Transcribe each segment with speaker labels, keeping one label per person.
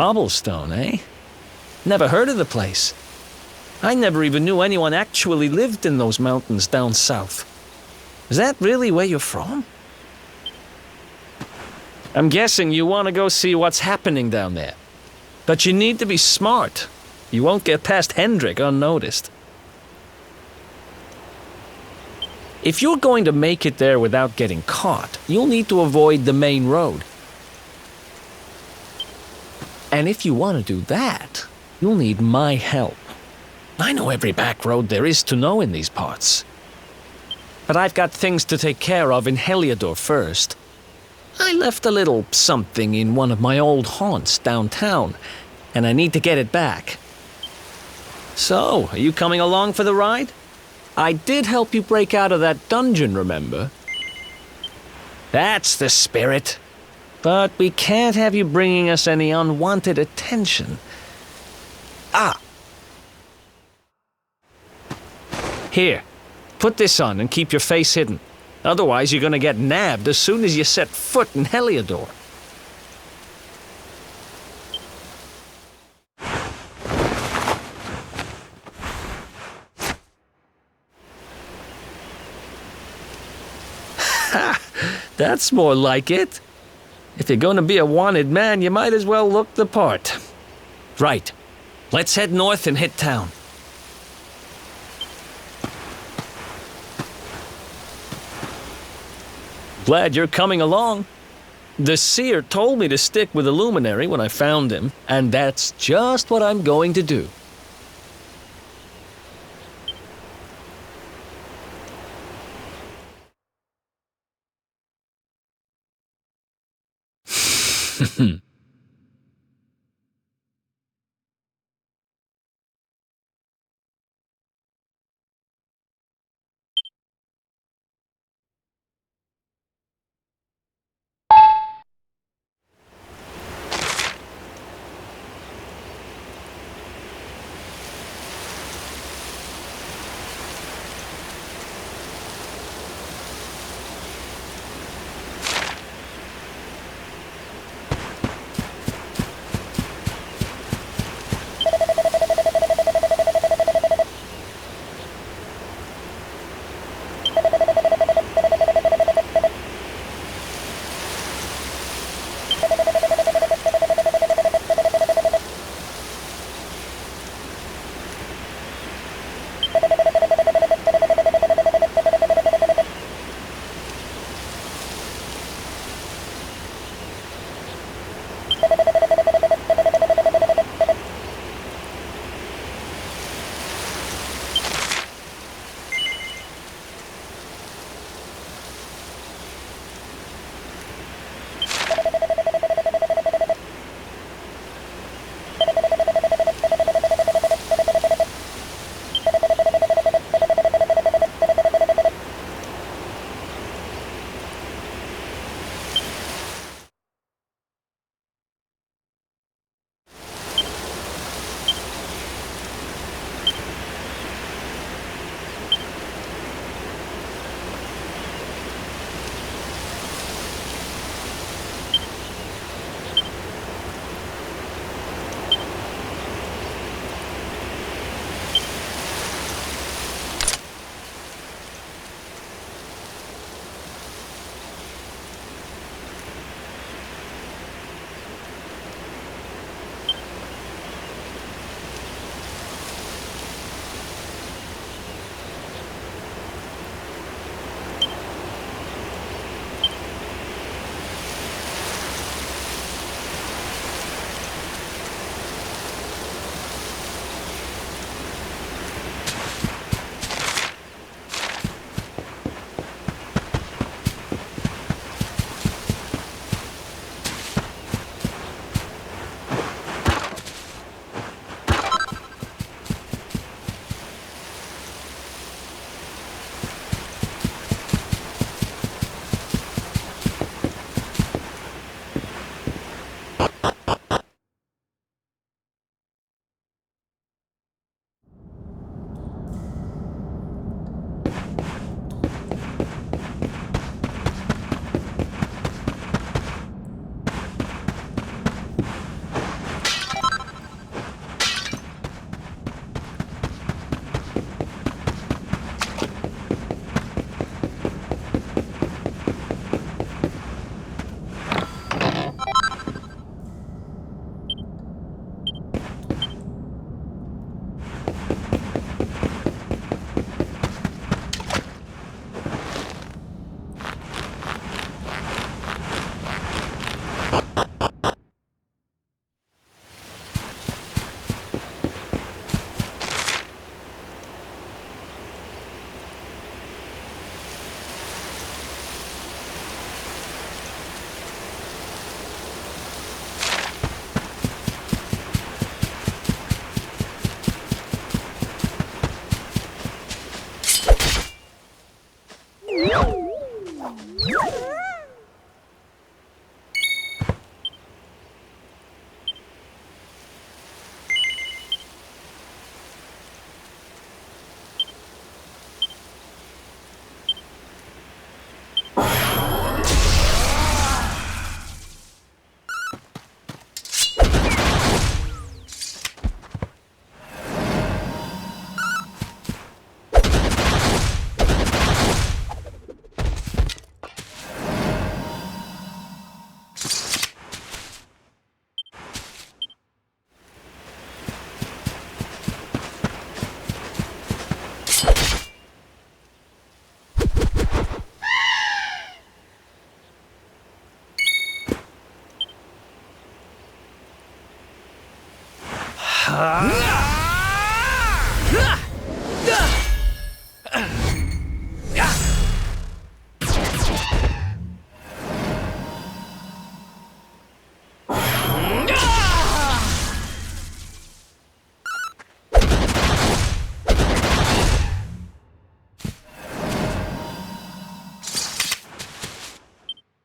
Speaker 1: Cobblestone, eh? Never heard of the place. I never even knew anyone actually lived in those mountains down south. Is that really where you're from? I'm guessing you want to go see what's happening down there. But you need to be smart. You won't get past Hendrik unnoticed. If you're going to make it there without getting caught, you'll need to avoid the main road. And if you want to do that, you'll need my help. I know every back road there is to know in these parts. But I've got things to take care of in Heliodor first. I left a little something in one of my old haunts downtown, and I need to get it back. So, are you coming along for the ride? I did help you break out of that dungeon, remember? That's the spirit. But we can't have you bringing us any unwanted attention. Ah! Here, put this on and keep your face hidden. Otherwise, you're gonna get nabbed as soon as you set foot in Heliodor. Ha! That's more like it. If you're gonna be a wanted man, you might as well look the part. Right. Let's head north and hit town. Glad you're coming along. The seer told me to stick with the luminary when I found him, and that's just what I'm going to do.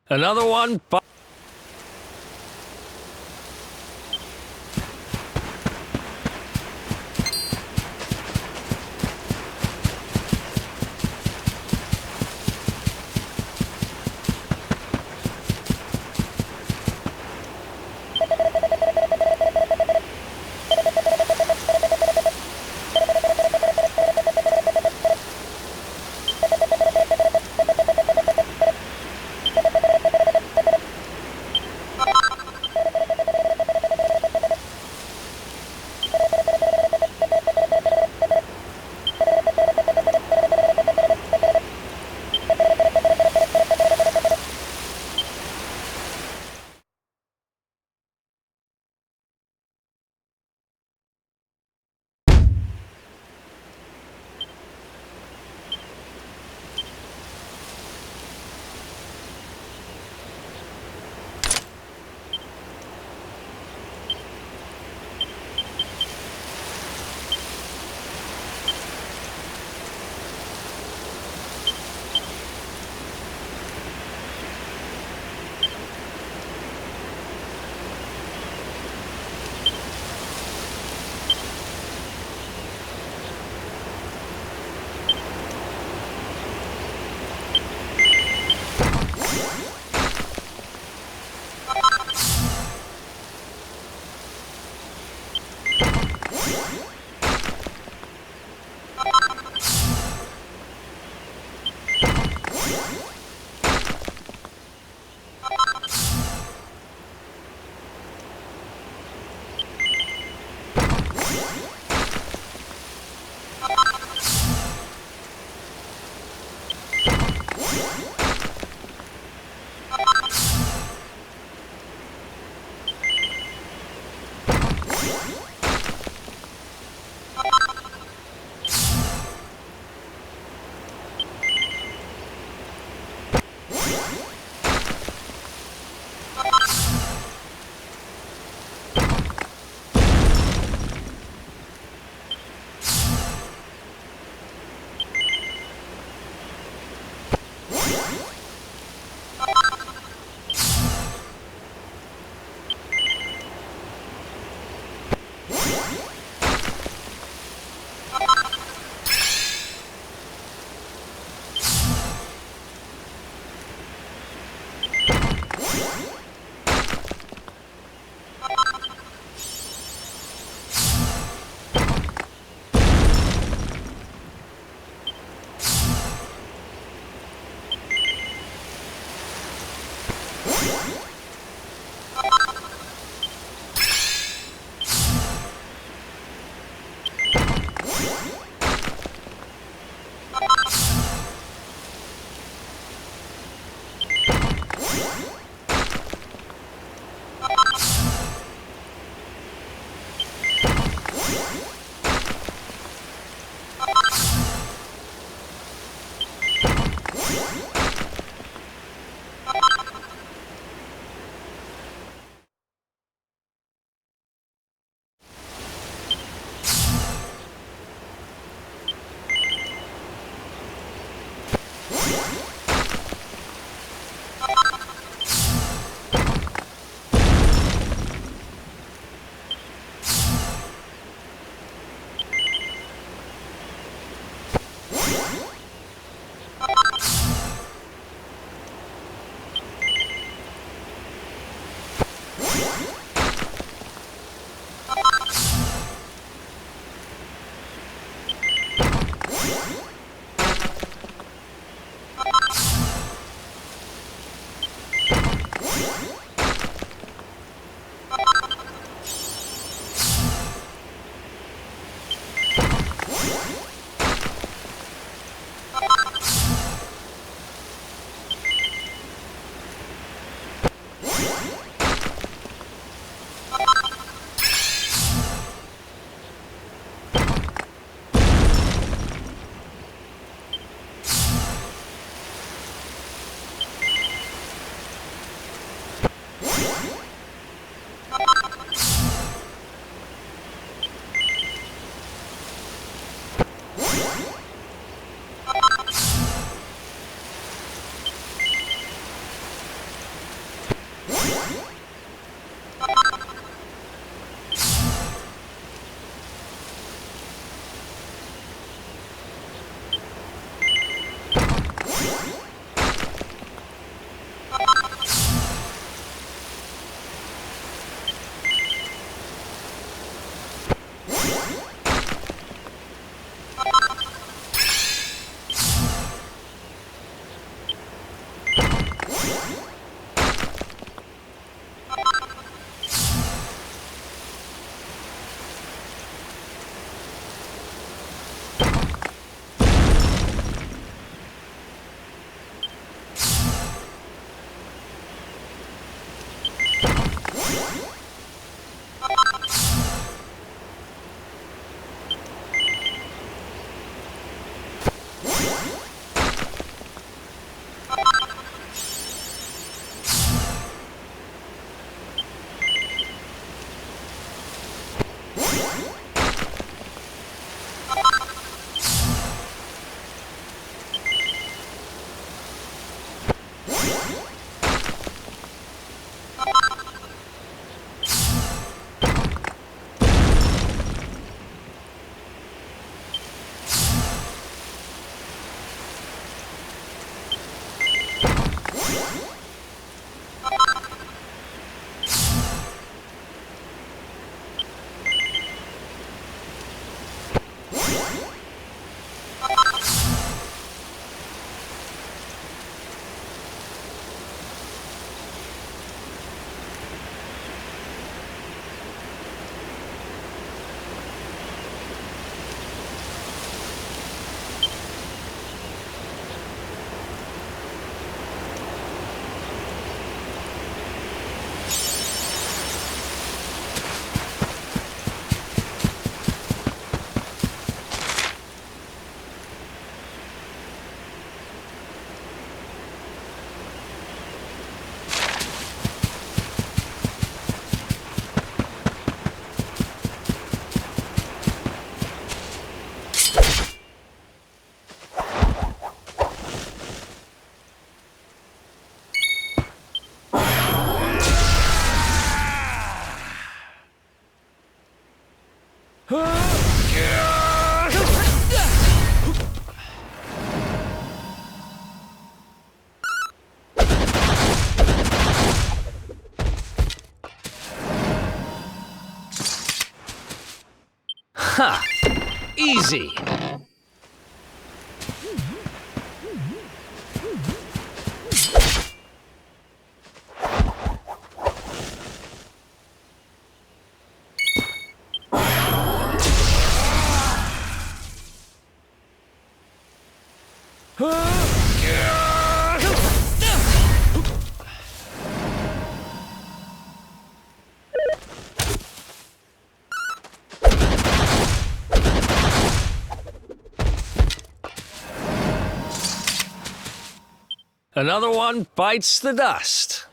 Speaker 1: Another one. Easy. Another one bites the dust.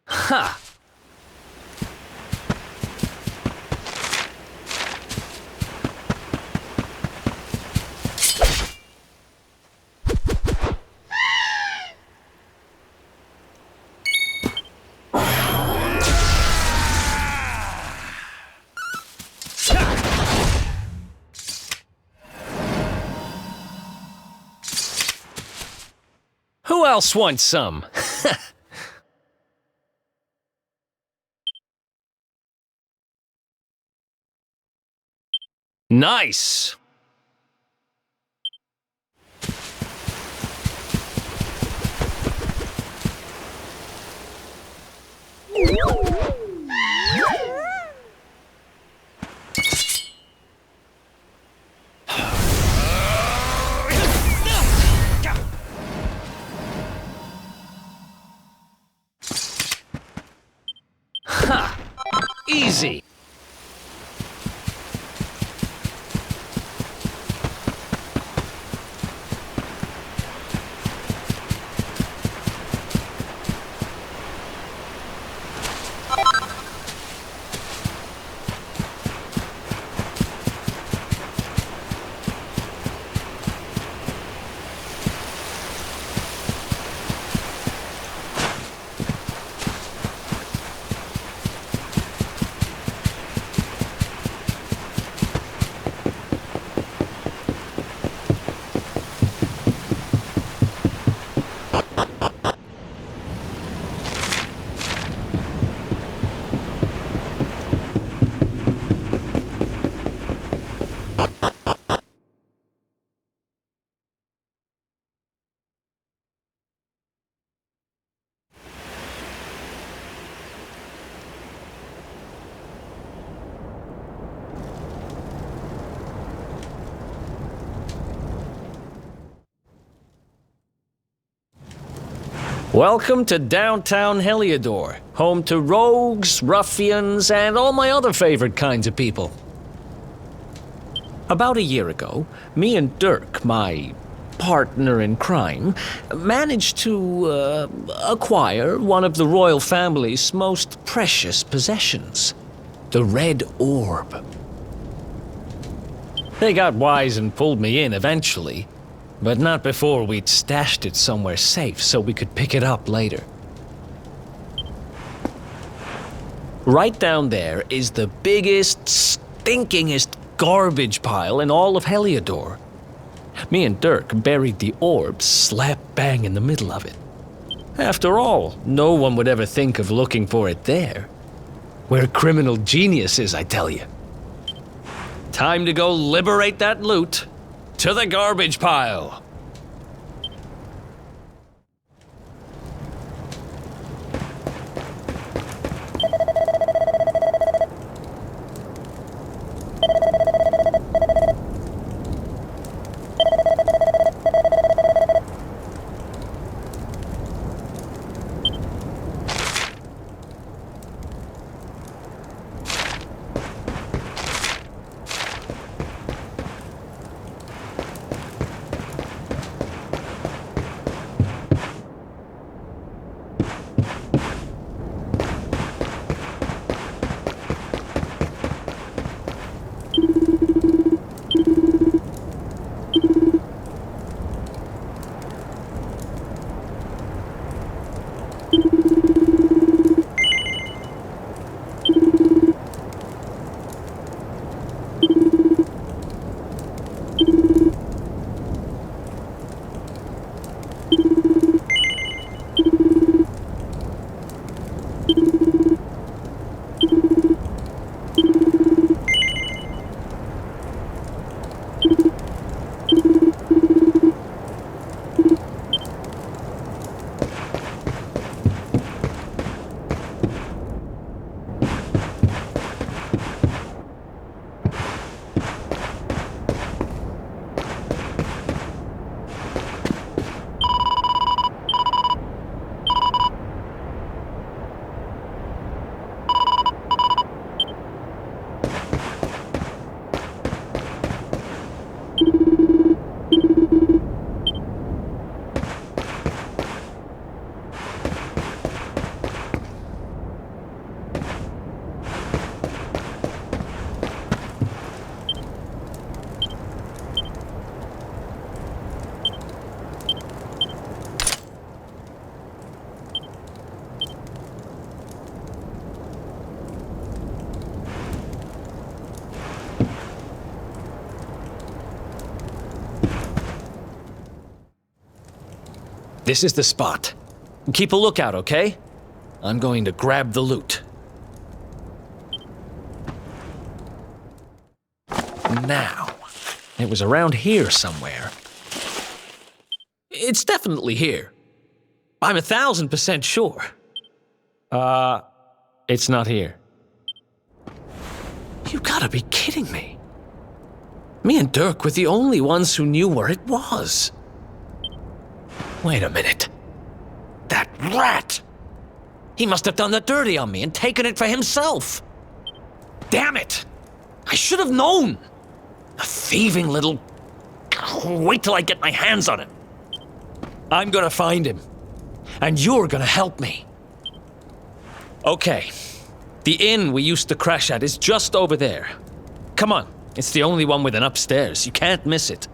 Speaker 1: Ha! Who else wants some? Nice! Ha! Easy! Welcome to downtown Heliodor, home to rogues, ruffians, and all my other favorite kinds of people. About a year ago, me and Dirk, my partner in crime, managed to acquire one of the royal family's most precious possessions, the Red Orb. They got wise and pulled me in eventually, but not before we'd stashed it somewhere safe so we could pick it up later. Right down there is the biggest, stinkingest garbage pile in all of Heliodor. Me and Dirk buried the orb slap bang in the middle of it. After all, no one would ever think of looking for it there. We're criminal geniuses, I tell you. Time to go liberate that loot. To the garbage pile! This is the spot. Keep a lookout, okay? I'm going to grab the loot. Now, it was around here somewhere. It's definitely here. I'm 1,000% sure. It's not here. You gotta be kidding me. Me and Dirk were the only ones who knew where it was. Wait a minute. That rat! He must have done the dirty on me and taken it for himself. Damn it! I should have known! A thieving little... Wait till I get my hands on him. I'm gonna find him. And you're gonna help me. Okay. The inn we used to crash at is just over there. Come on. It's the only one with an upstairs. You can't miss it.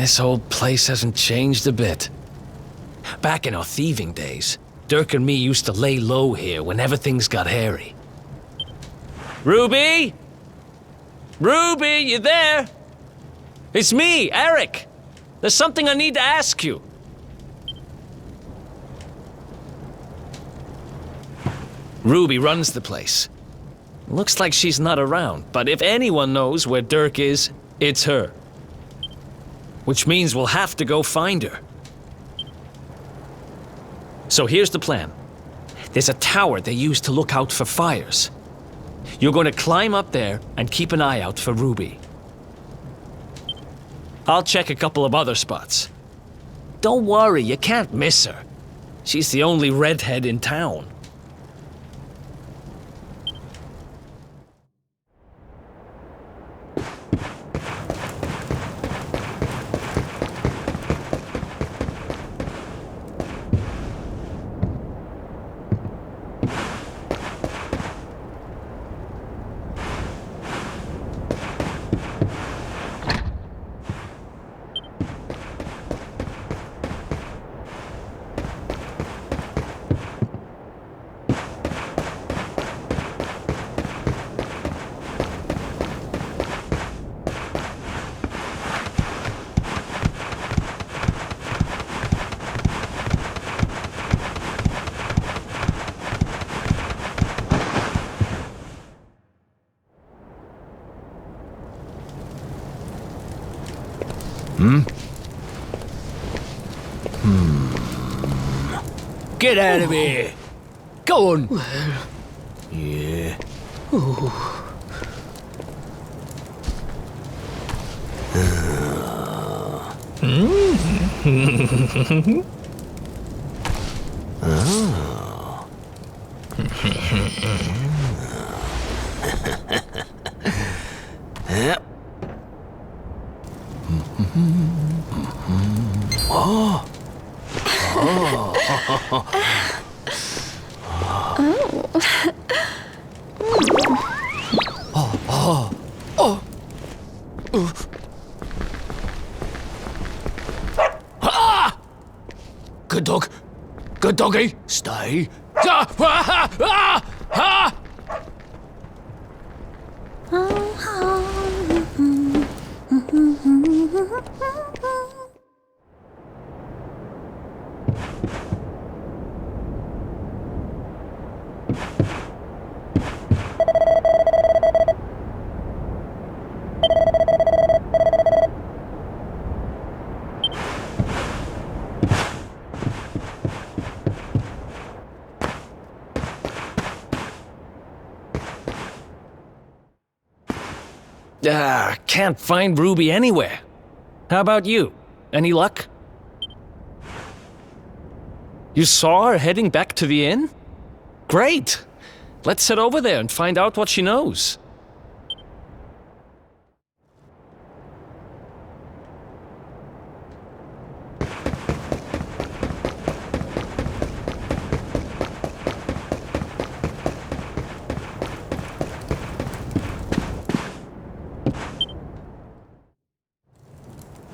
Speaker 1: This old place hasn't changed a bit. Back in our thieving days, Dirk and me used to lay low here whenever things got hairy. Ruby? Ruby, you there? It's me, Eric. There's something I need to ask you. Ruby runs the place. Looks like she's not around, but if anyone knows where Dirk is, it's her. Which means we'll have to go find her. So here's the plan. There's a tower they use to look out for fires. You're going to climb up there and keep an eye out for Ruby. I'll check a couple of other spots. Don't worry, you can't miss her. She's the only redhead in town. Get out of here! Go on!
Speaker 2: Well...
Speaker 1: Yeah.
Speaker 2: Yep. Oh.
Speaker 1: Good dog. Good doggy. Stay. Ah! Ah! Ah! Ah! Can't find Ruby anywhere. How about you? Any luck? You saw her heading back to the inn? Great! Let's head over there and find out what she knows.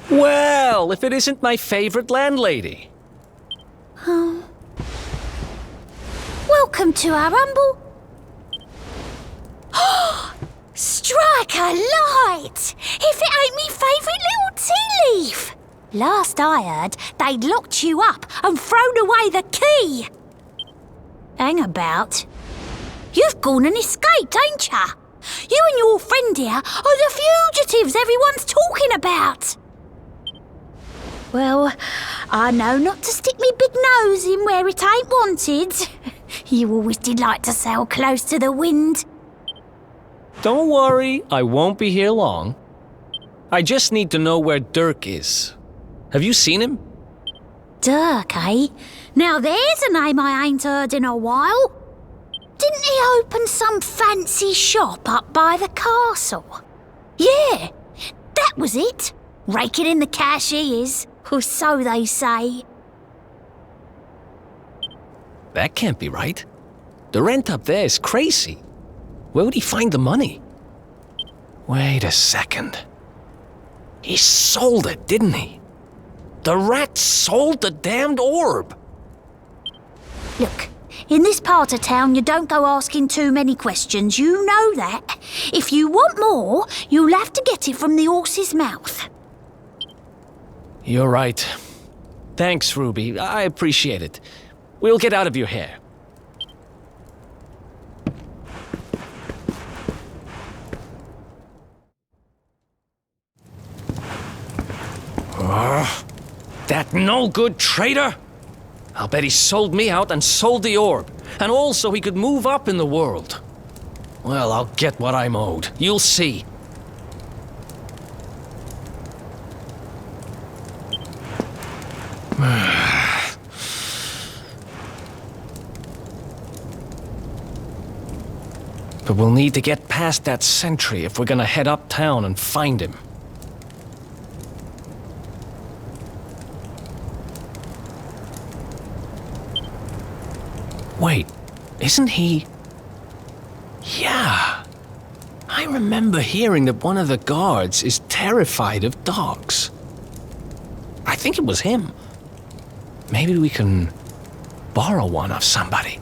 Speaker 1: Well, if it isn't my favorite landlady.
Speaker 3: Welcome to our humble... Strike a light! If it ain't me favourite little tea leaf! Last I heard, they'd locked you up and thrown away the key. Hang about. You've gone and escaped, ain't ya? You and your friend here are the fugitives everyone's talking about. Well, I know not to stick me big nose in where it ain't wanted. You always did like to sail close to the wind.
Speaker 1: Don't worry, I won't be here long. I just need to know where Dirk is. Have you seen him?
Speaker 3: Dirk, eh? Now there's a name I ain't heard in a while. Didn't he open some fancy shop up by the castle? Yeah, that was it. Raking in the cash he is. Or so they say.
Speaker 1: That can't be right. The rent up there is crazy. Where would he find the money? Wait a second. He sold it, didn't he? The rat sold the damned orb!
Speaker 3: Look, in this part of town, you don't go asking too many questions. You know that. If you want more, you'll have to get it from the horse's mouth.
Speaker 1: You're right. Thanks, Ruby. I appreciate it. We'll get out of your hair. That no-good traitor! I'll bet he sold me out and sold the orb, and all so he could move up in the world. Well, I'll get what I'm owed. You'll see. But we'll need to get past that sentry if we're gonna head uptown and find him. Wait, isn't he... Yeah. I remember hearing that one of the guards is terrified of dogs. I think it was him. Maybe we can borrow one of somebody.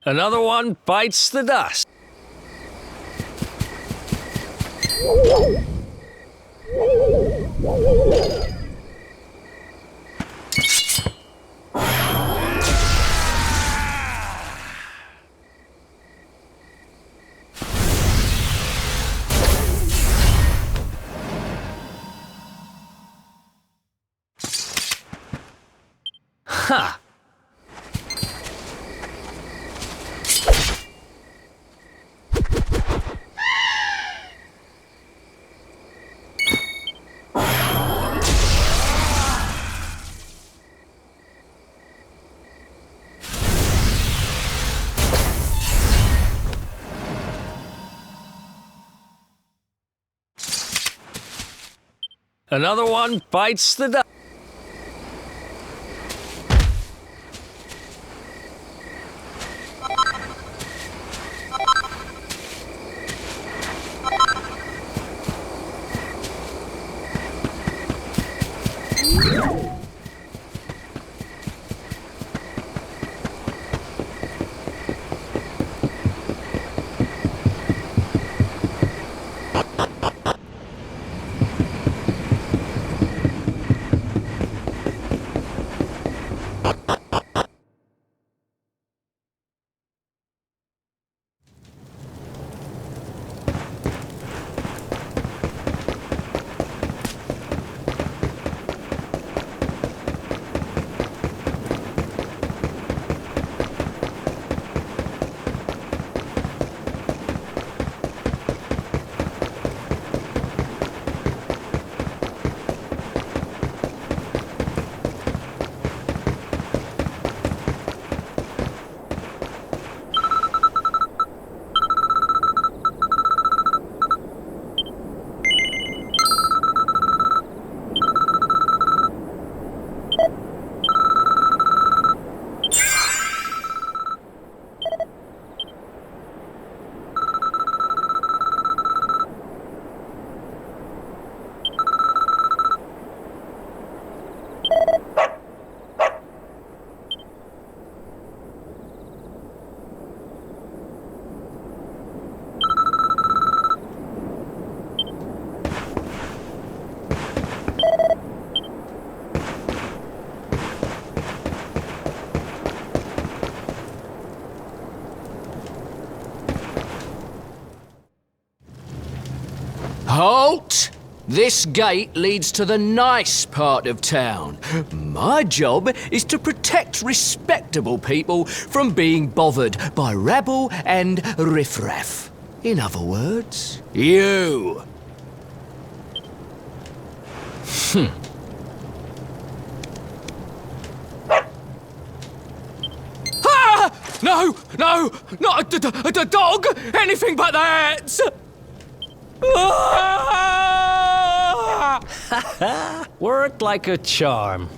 Speaker 1: Another one bites the dust. Ha! Another one bites the dust.
Speaker 2: Halt! This gate leads to the nice part of town. My job is to protect respectable people from being bothered by rabble and riffraff. In other words, you. Ah! No, no, not a dog! Anything but that!
Speaker 1: Worked like a charm.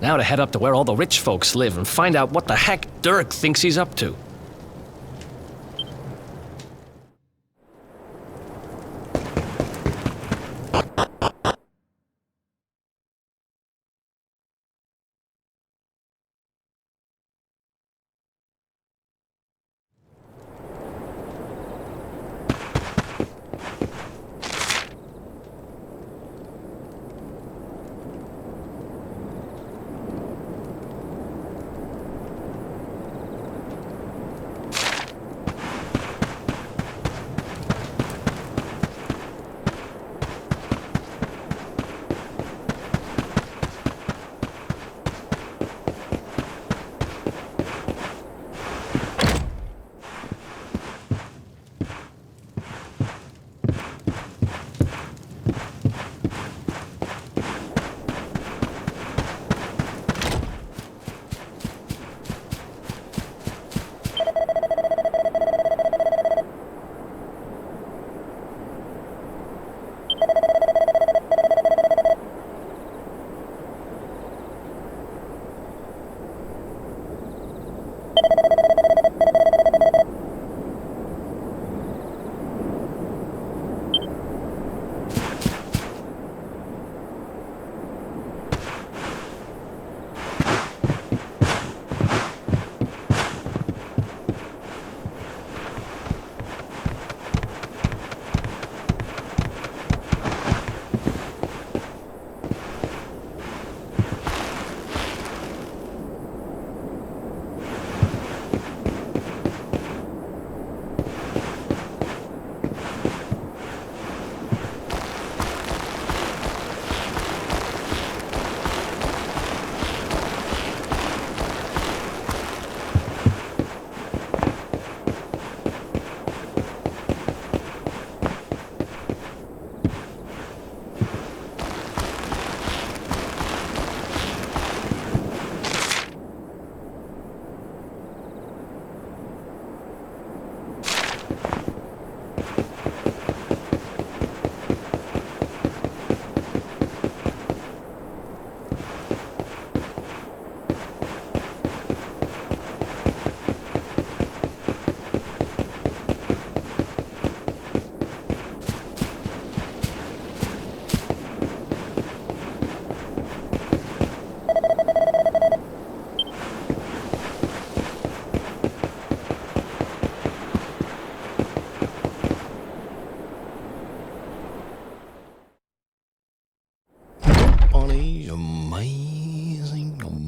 Speaker 1: Now to head up to where all the rich folks live and find out what the heck Dirk thinks he's up to.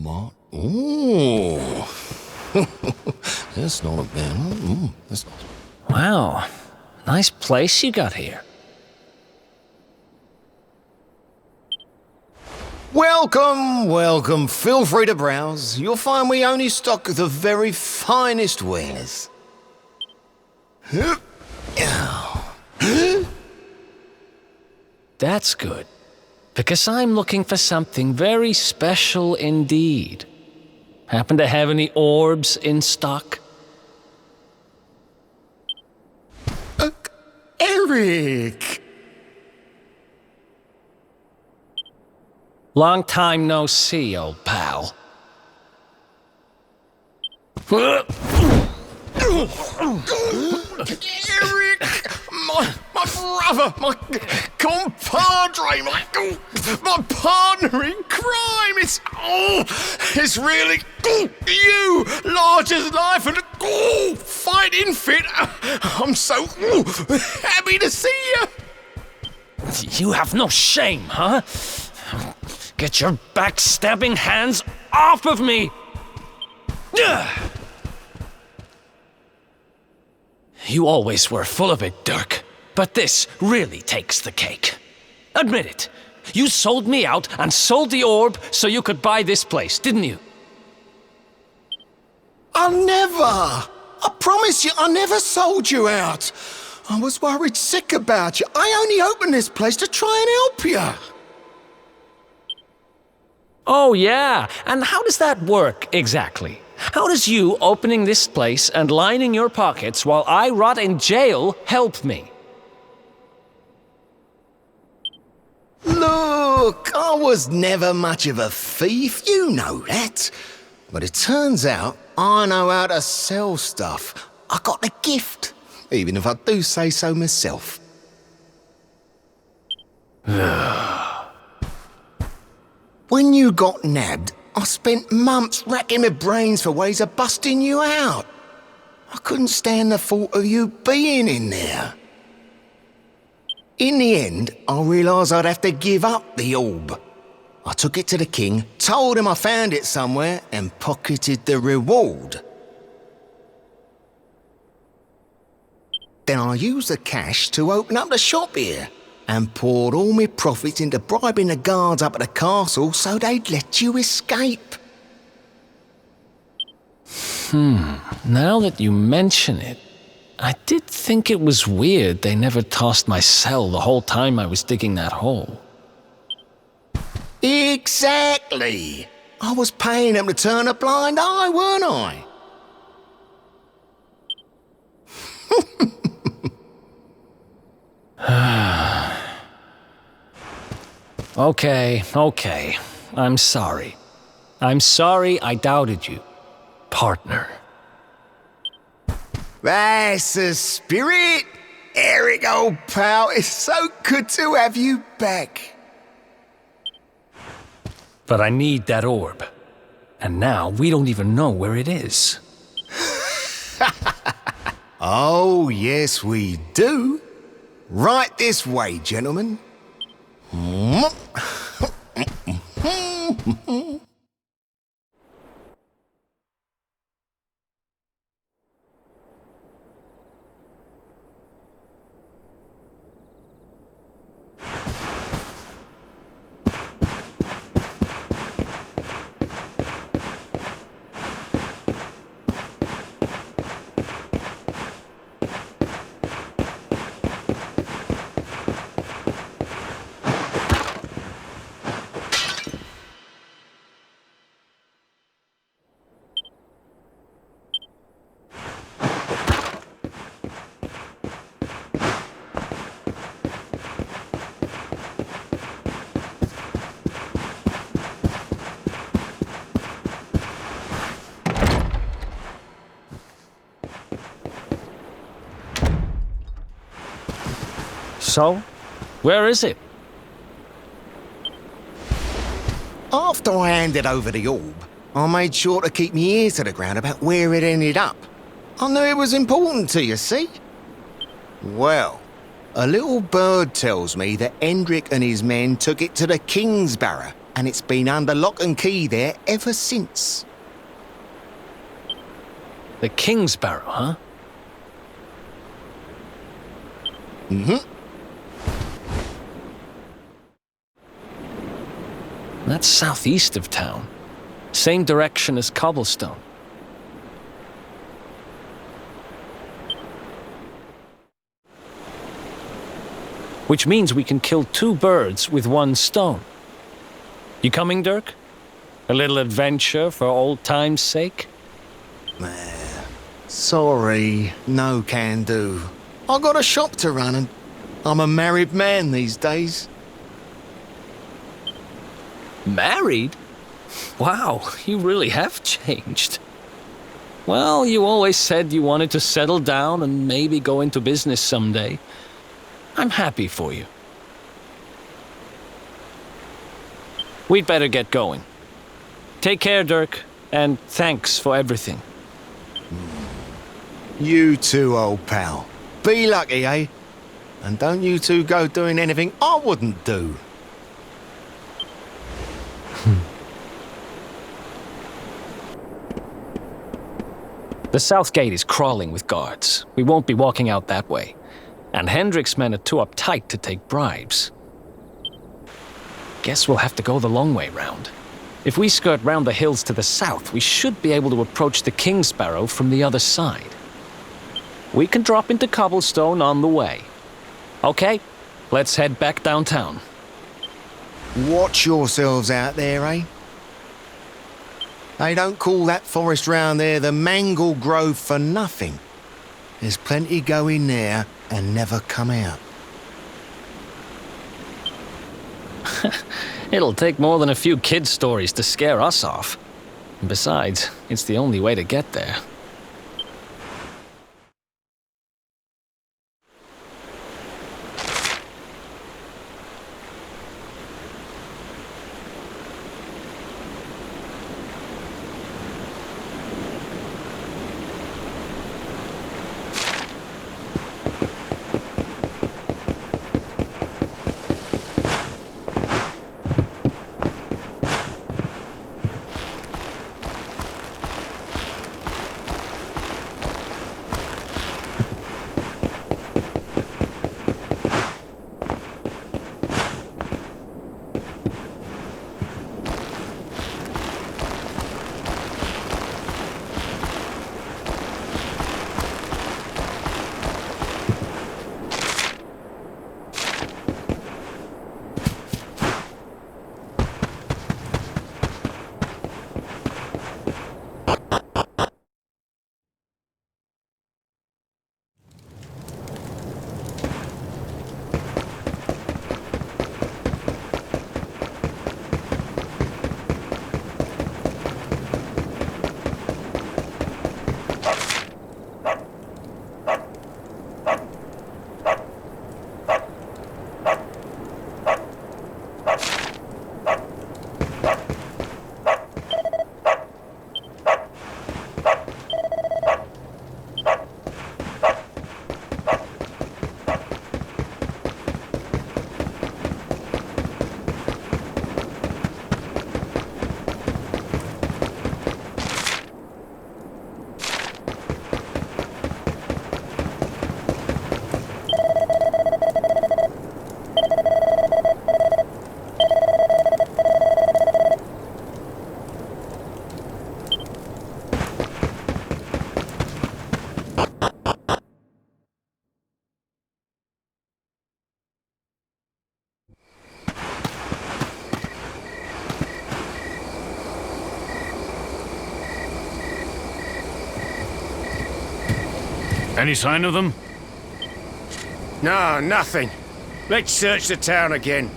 Speaker 4: What? Ooh. That's not a bad one. That's not...
Speaker 1: Wow, nice place you got here.
Speaker 4: Welcome, welcome. Feel free to browse. You'll find we only stock the very finest wares.
Speaker 1: That's good, because I'm looking for something very special indeed. Happen to have any orbs in stock?
Speaker 4: Eric!
Speaker 1: Long time no see, old pal.
Speaker 4: Eric! My brother, my compadre, my partner in crime. It's really you, large as life and fighting fit. I'm so happy to see you.
Speaker 1: You have no shame, huh? Get your backstabbing hands off of me! You always were full of it, Dirk. But this really takes the cake. Admit it. You sold me out and sold the orb so you could buy this place, didn't you?
Speaker 4: I promise you, I never sold you out. I was worried sick about you. I only opened this place to try and help you.
Speaker 1: Oh, yeah. And how does that work exactly? How does you opening this place and lining your pockets while I rot in jail help me?
Speaker 4: Look, I was never much of a thief, you know that. But it turns out I know how to sell stuff. I got a gift, even if I do say so myself. When you got nabbed, I spent months racking my brains for ways of busting you out. I couldn't stand the thought of you being in there. In the end, I realised I'd have to give up the orb. I took it to the king, told him I found it somewhere, and pocketed the reward. Then I used the cash to open up the shop here, and poured all my profits into bribing the guards up at the castle so they'd let you escape.
Speaker 1: Now that you mention it, I did think it was weird they never tossed my cell the whole time I was digging that hole.
Speaker 4: Exactly! I was paying them to turn a blind eye, weren't I?
Speaker 1: Okay. I'm sorry. I'm sorry I doubted you, partner.
Speaker 4: That's the spirit! Eric, old pal, it's so good to have you back.
Speaker 1: But I need that orb. And now we don't even know where it is.
Speaker 4: Oh, yes we do. Right this way, gentlemen.
Speaker 1: So, where is it?
Speaker 4: After I handed over the orb, I made sure to keep my ears to the ground about where it ended up. I knew it was important to you, see? Well, a little bird tells me that Hendrik and his men took it to the King's Barrow, and it's been under lock and key there ever since.
Speaker 1: The King's Barrow, huh?
Speaker 4: Mm-hmm.
Speaker 1: That's southeast of town. Same direction as Cobblestone. Which means we can kill 2 birds with 1 stone. You coming, Dirk? A little adventure for old time's sake?
Speaker 4: Sorry, no can do. I got a shop to run and I'm a married man these days.
Speaker 1: Married? Wow, you really have changed. Well, you always said you wanted to settle down and maybe go into business someday. I'm happy for you. We'd better get going. Take care, Dirk, and thanks for everything.
Speaker 4: You too, old pal. Be lucky, eh? And don't you two go doing anything I wouldn't do.
Speaker 1: The south gate is crawling with guards. We won't be walking out that way. And Hendrik's men are too uptight to take bribes. Guess we'll have to go the long way round. If we skirt round the hills to the south, we should be able to approach the King's Barrow from the other side. We can drop into Cobblestone on the way. Okay, let's head back downtown.
Speaker 4: Watch yourselves out there, eh? They don't call that forest round there the Mangle Grove for nothing. There's plenty go in there and never come out.
Speaker 1: It'll take more than a few kid stories to scare us off. Besides, it's the only way to get there.
Speaker 5: Any sign of them?
Speaker 6: No, nothing. Let's search the town again.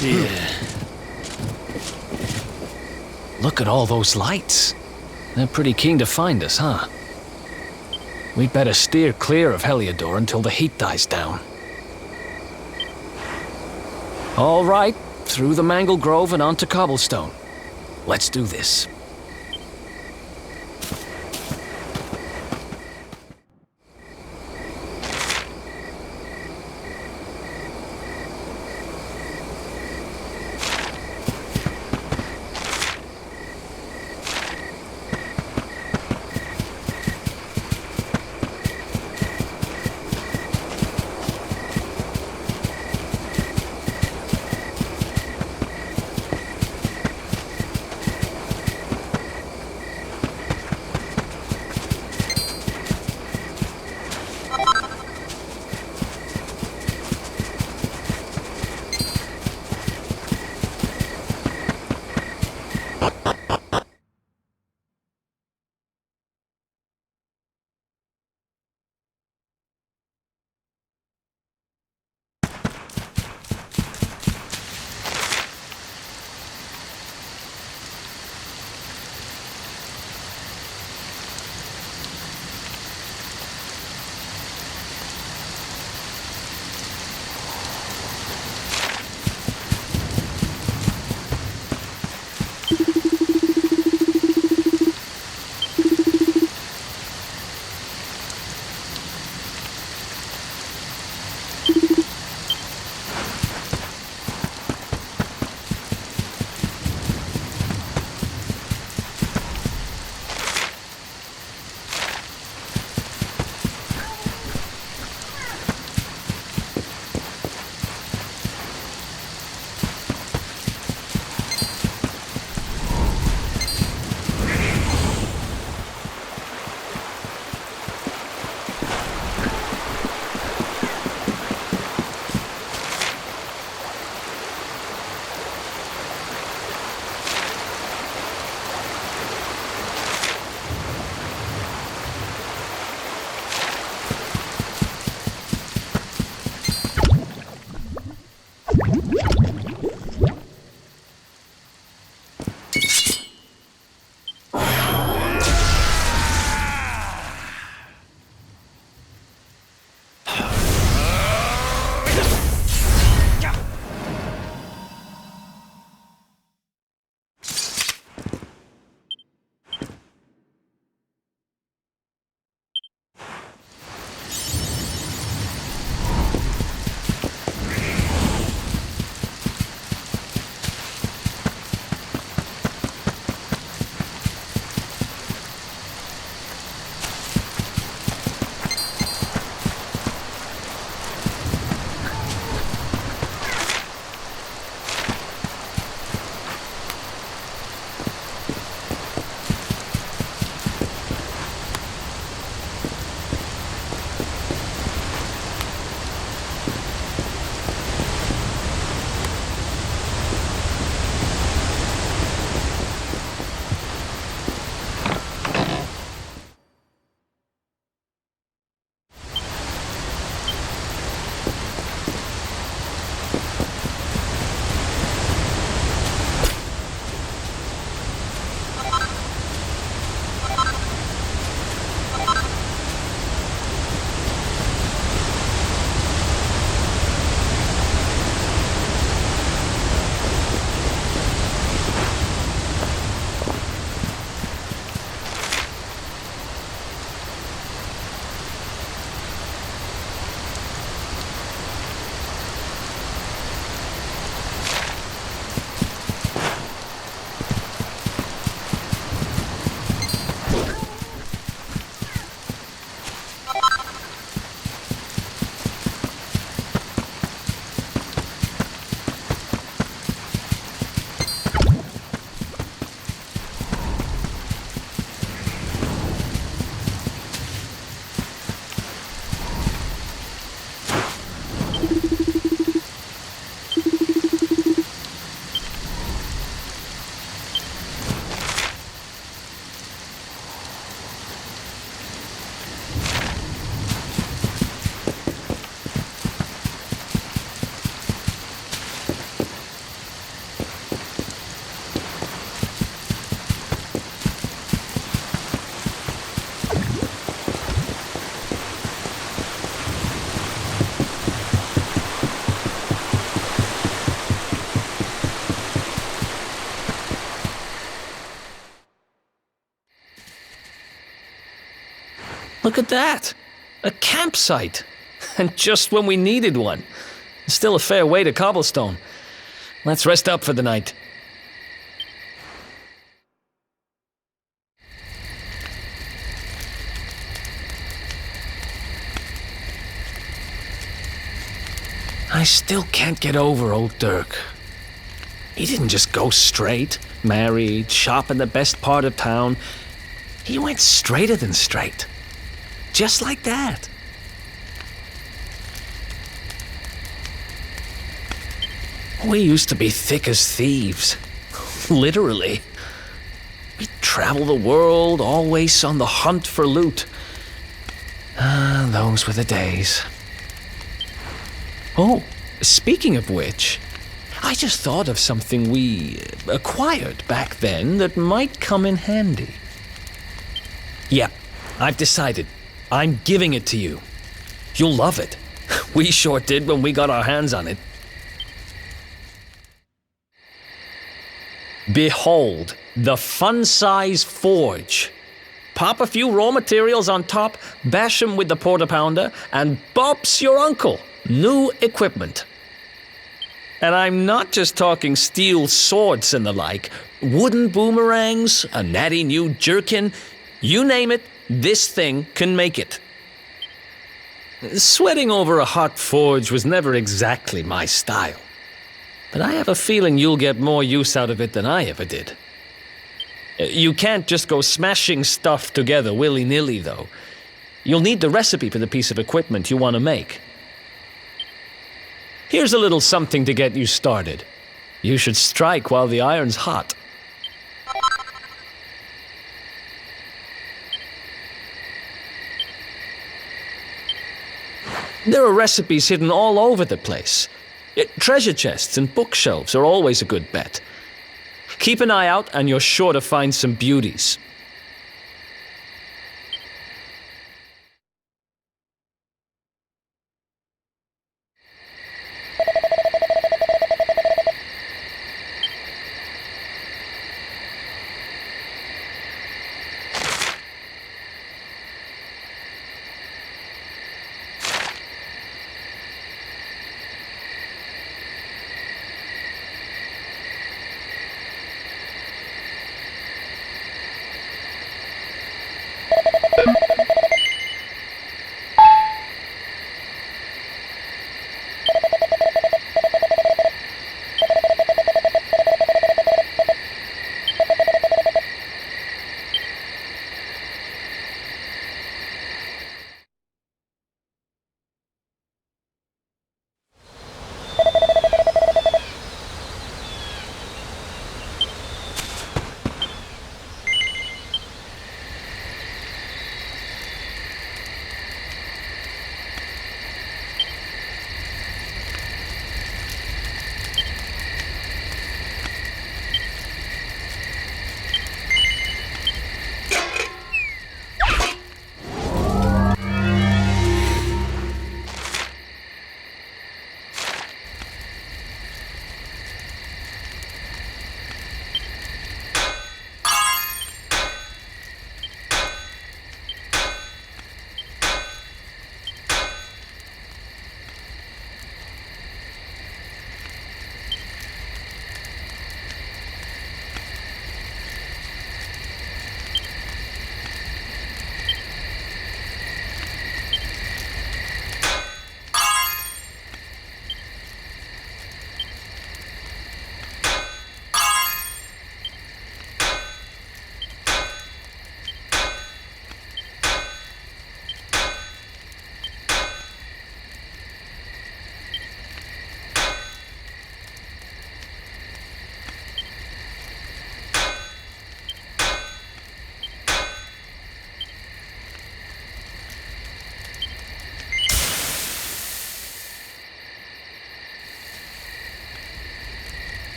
Speaker 1: Yeah. Look at all those lights. They're pretty keen to find us, huh? We'd better steer clear of Heliodor until the heat dies down. All right, through the Mangle Grove and onto Cobblestone. Let's do this. Look at that! A campsite! And just when we needed one. Still a fair way to cobblestone. Let's rest up for the night. I still can't get over old Dirk. He didn't just go straight, married, shop in the best part of town. He went straighter than straight. Just like that. We used to be thick as thieves. Literally. We'd travel the world, always on the hunt for loot. Those were the days. Oh, speaking of which, I just thought of something we acquired back then that might come in handy. Yeah, I've decided. I'm giving it to you. You'll love it. We sure did when we got our hands on it. Behold, the fun-size forge. Pop a few raw materials on top, bash them with the porta-pounder, and bop's your uncle. New equipment. And I'm not just talking steel swords and the like. Wooden boomerangs, a natty new jerkin. You name it, this thing can make it. Sweating over a hot forge was never exactly my style. But I have a feeling you'll get more use out of it than I ever did. You can't just go smashing stuff together willy-nilly, though. You'll need the recipe for the piece of equipment you want to make. Here's a little something to get you started. You should strike while the iron's hot. There are recipes hidden all over the place. Treasure chests and bookshelves are always a good bet. Keep an eye out and you're sure to find some beauties.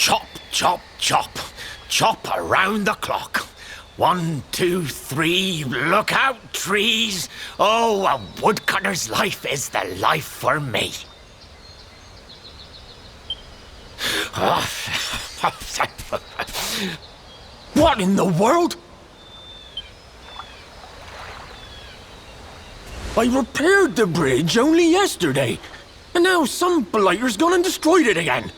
Speaker 7: Chop, chop, chop. Chop around the clock. 1, 2, 3, look out, trees. Oh, a woodcutter's life is the life for me. What in the world? I repaired the bridge only yesterday, and now some blighter's gone and destroyed it again.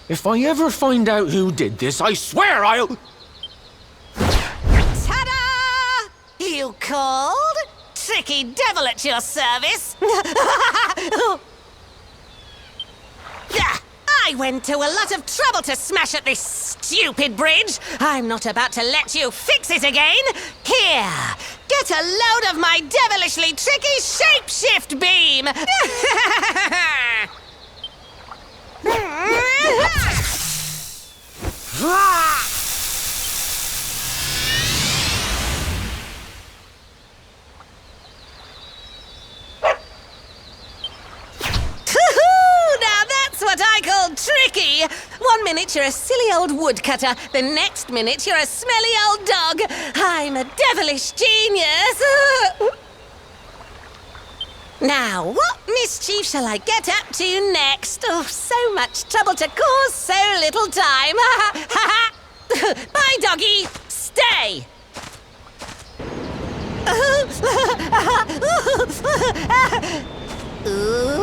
Speaker 7: If I ever find out who did this, I swear I'll...
Speaker 8: Ta-da! You called? Tricky devil at your service. I went to a lot of trouble to smash at this stupid bridge. I'm not about to let you fix it again. Here, get a load of my devilishly tricky shapeshift beam. Now that's what I call tricky. 1 minute you're a silly old woodcutter, the next minute you're a smelly old dog. I'm a devilish genius. Now, what mischief shall I get up to next? Oh, so much trouble to cause so little time. Bye, doggy. Stay. Ooh.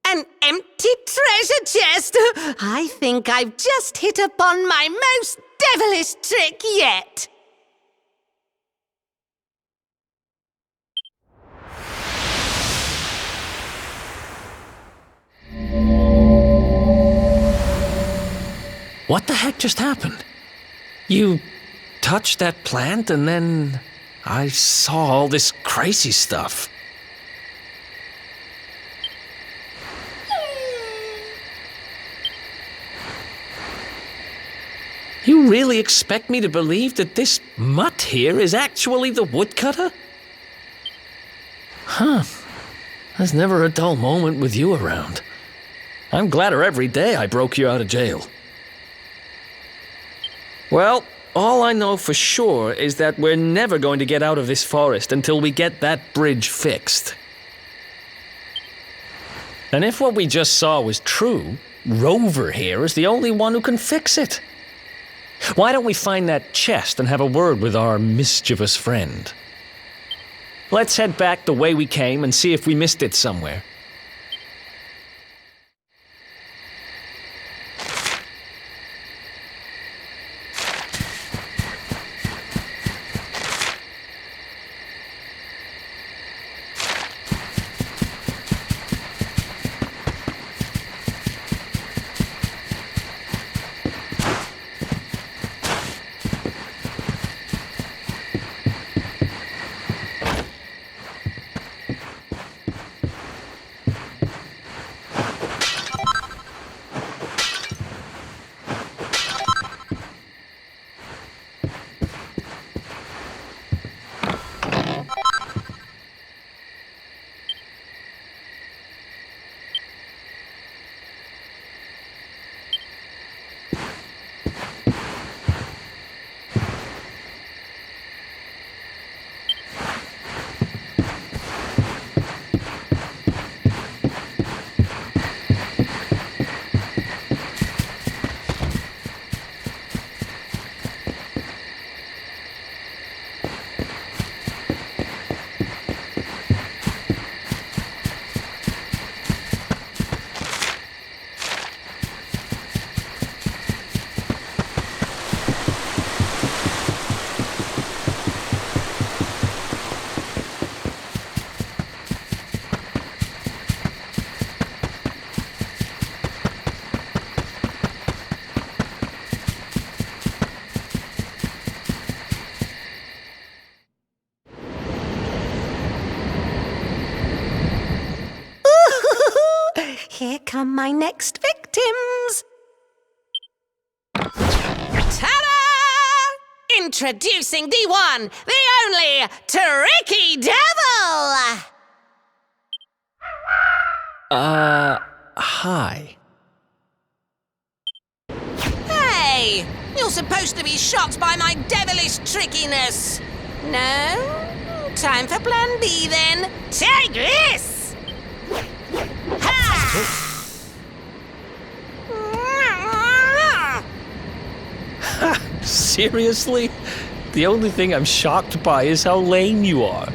Speaker 8: An empty treasure chest. I think I've just hit upon my most devilish trick yet.
Speaker 1: What the heck just happened? You touched that plant and then I saw all this crazy stuff. You really expect me to believe that this mutt here is actually the woodcutter? Huh. There's never a dull moment with you around. I'm gladder every day I broke you out of jail. Well, all I know for sure is that we're never going to get out of this forest until we get that bridge fixed. And if what we just saw was true, Rover here is the only one who can fix it. Why don't we find that chest and have a word with our mischievous friend? Let's head back the way we came and see if we missed it somewhere.
Speaker 8: Here come my next victims. Ta-da! Introducing the one, the only, Tricky Devil!
Speaker 1: Hi.
Speaker 8: Hey! You're supposed to be shocked by my devilish trickiness. No? Time for plan B then. Take this! Ha!
Speaker 1: Seriously? The only thing I'm shocked by is how lame you are.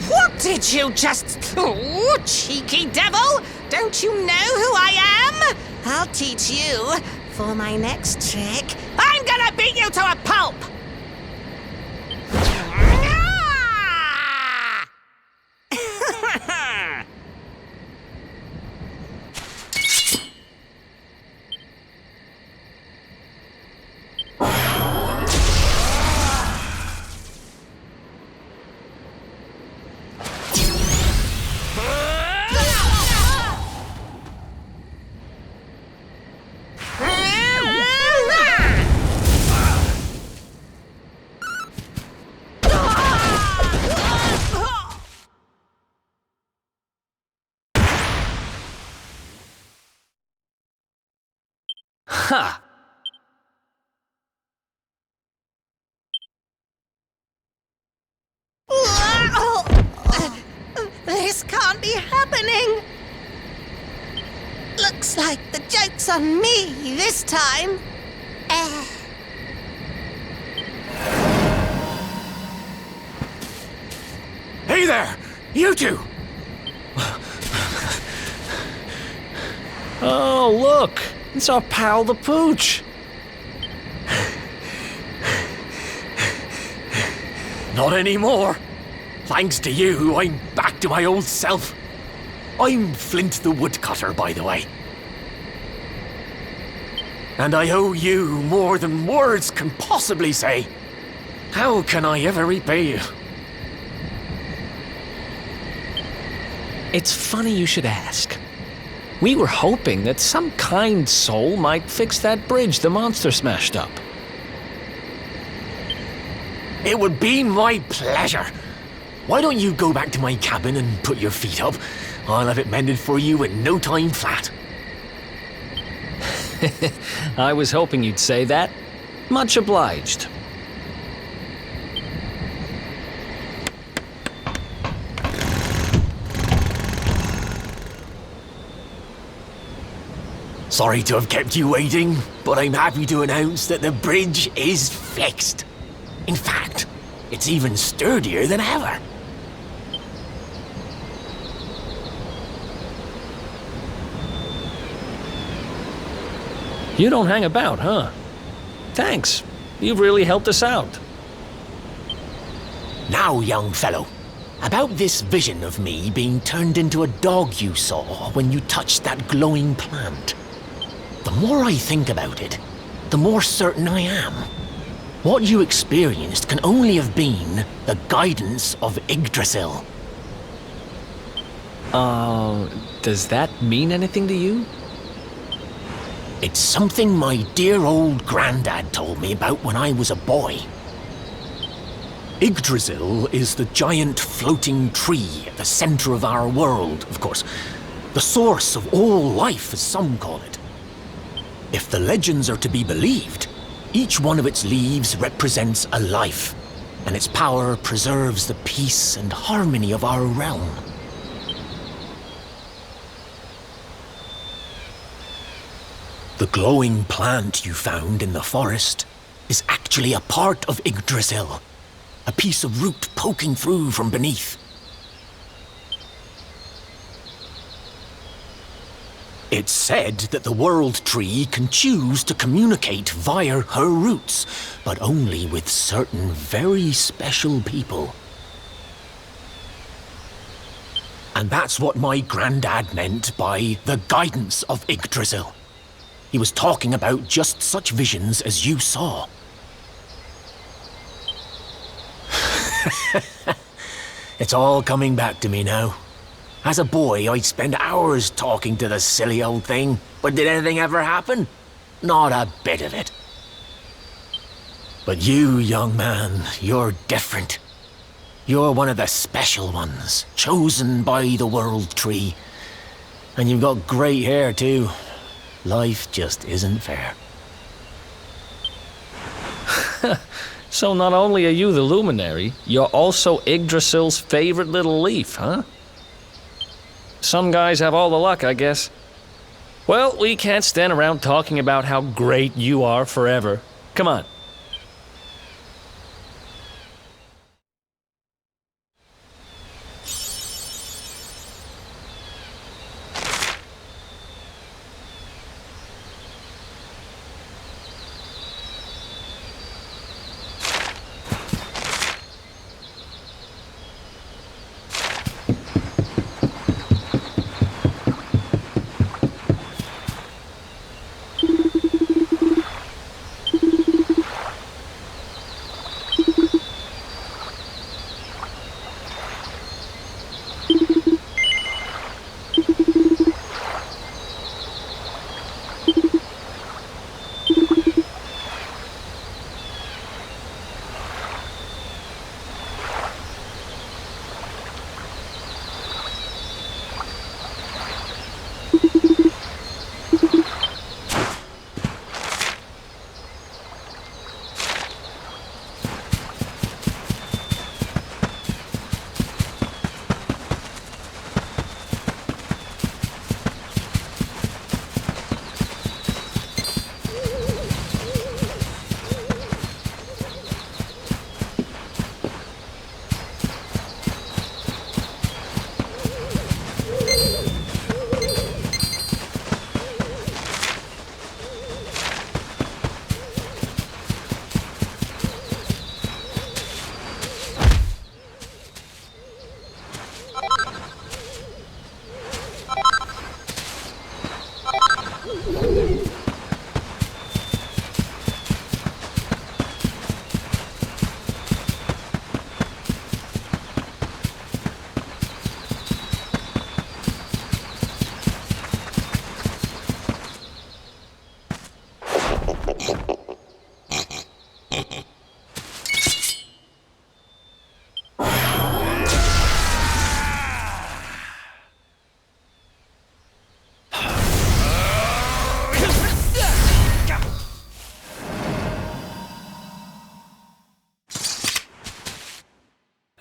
Speaker 8: What did you just... Oh, cheeky devil! Don't you know who I am? I'll teach you. For my next trick, I'm gonna beat you to a pulp!
Speaker 1: Ha!
Speaker 8: This can't be happening. Looks like the joke's on me this time.
Speaker 7: Hey there! You two!
Speaker 1: Oh, look! It's our pal the Pooch!
Speaker 7: Not anymore. Thanks to you, I'm back to my old self. I'm Flint the Woodcutter, by the way. And I owe you more than words can possibly say. How can I ever repay you?
Speaker 1: It's funny you should ask. We were hoping that some kind soul might fix that bridge the monster smashed up.
Speaker 7: It would be my pleasure. Why don't you go back to my cabin and put your feet up? I'll have it mended for you in no time flat.
Speaker 1: I was hoping you'd say that. Much obliged.
Speaker 7: Sorry to have kept you waiting, but I'm happy to announce that the bridge is fixed. In fact, it's even sturdier than ever.
Speaker 1: You don't hang about, huh? Thanks. You've really helped us out.
Speaker 7: Now, young fellow, about this vision of me being turned into a dog you saw when you touched that glowing plant. The more I think about it, the more certain I am. What you experienced can only have been the guidance of Yggdrasil.
Speaker 1: Does that mean anything to you?
Speaker 7: It's something my dear old granddad told me about when I was a boy. Yggdrasil is the giant floating tree at the center of our world, of course. The source of all life, as some call it. If the legends are to be believed, each one of its leaves represents a life, and its power preserves the peace and harmony of our realm. The glowing plant you found in the forest is actually a part of Yggdrasil, a piece of root poking through from beneath. It's said that the World Tree can choose to communicate via her roots, but only with certain very special people. And that's what my granddad meant by the guidance of Yggdrasil. He was talking about just such visions as you saw. It's all coming back to me now. As a boy, I'd spend hours talking to the silly old thing, but did anything ever happen? Not a bit of it. But you, young man, you're different. You're one of the special ones, chosen by the World Tree. And you've got great hair, too. Life just isn't fair.
Speaker 1: So not only are you the luminary, you're also Yggdrasil's favorite little leaf, huh? Some guys have all the luck, I guess. Well, we can't stand around talking about how great you are forever. Come on.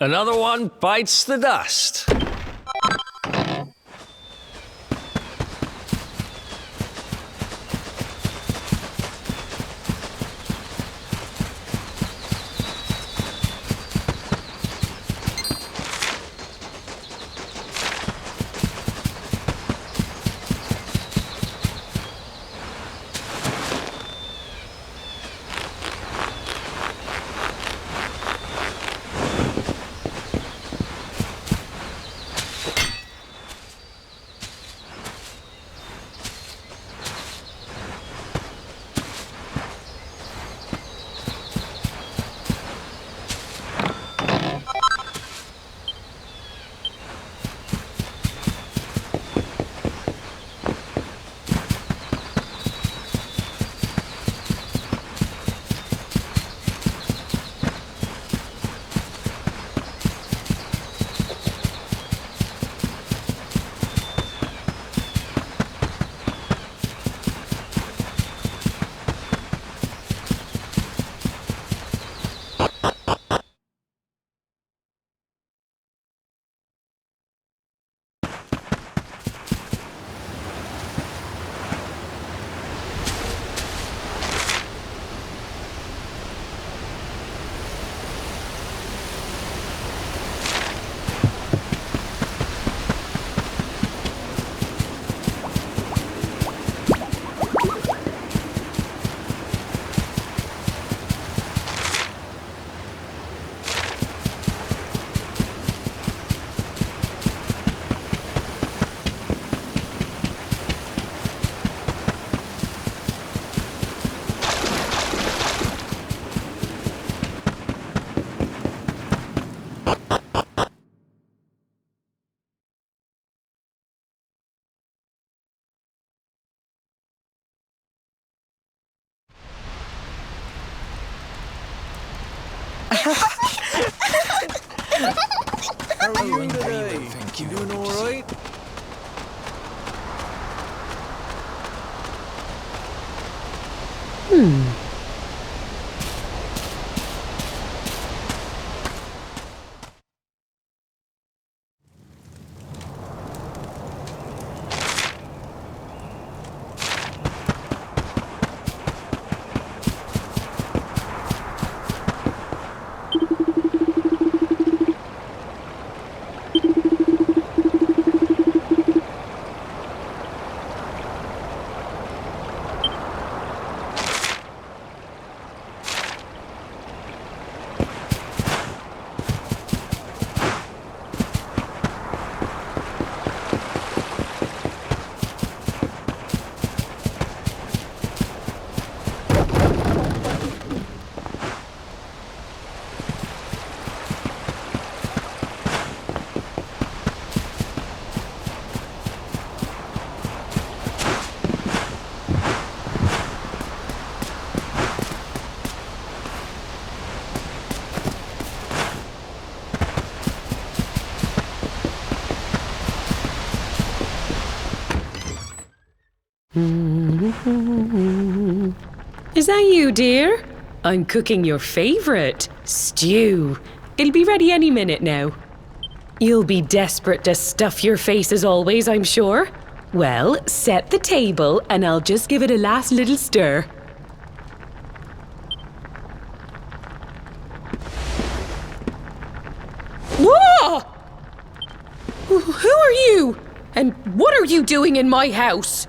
Speaker 1: Another one bites the dust.
Speaker 9: How are you today? You doing all right?
Speaker 10: Is that you, dear? I'm cooking your favourite, stew. It'll be ready any minute now. You'll be desperate to stuff your face as always, I'm sure. Well, set the table and I'll just give it a last little stir. Whoa! Who are you? And what are you doing in my house?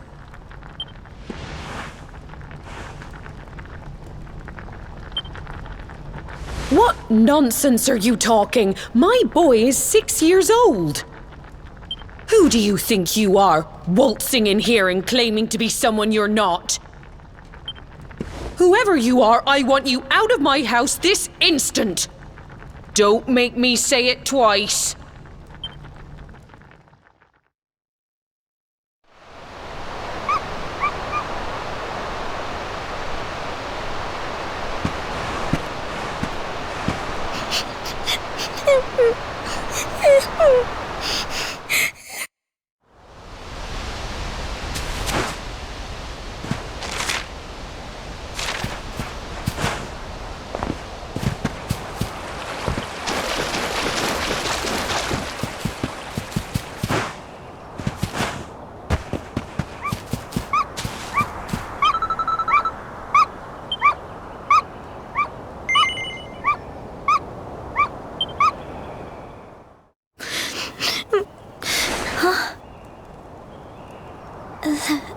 Speaker 10: What nonsense are you talking? My boy is 6 years old. Who do you think you are, waltzing in here and claiming to be someone you're not? Whoever you are, I want you out of my house this instant. Don't make me say it twice.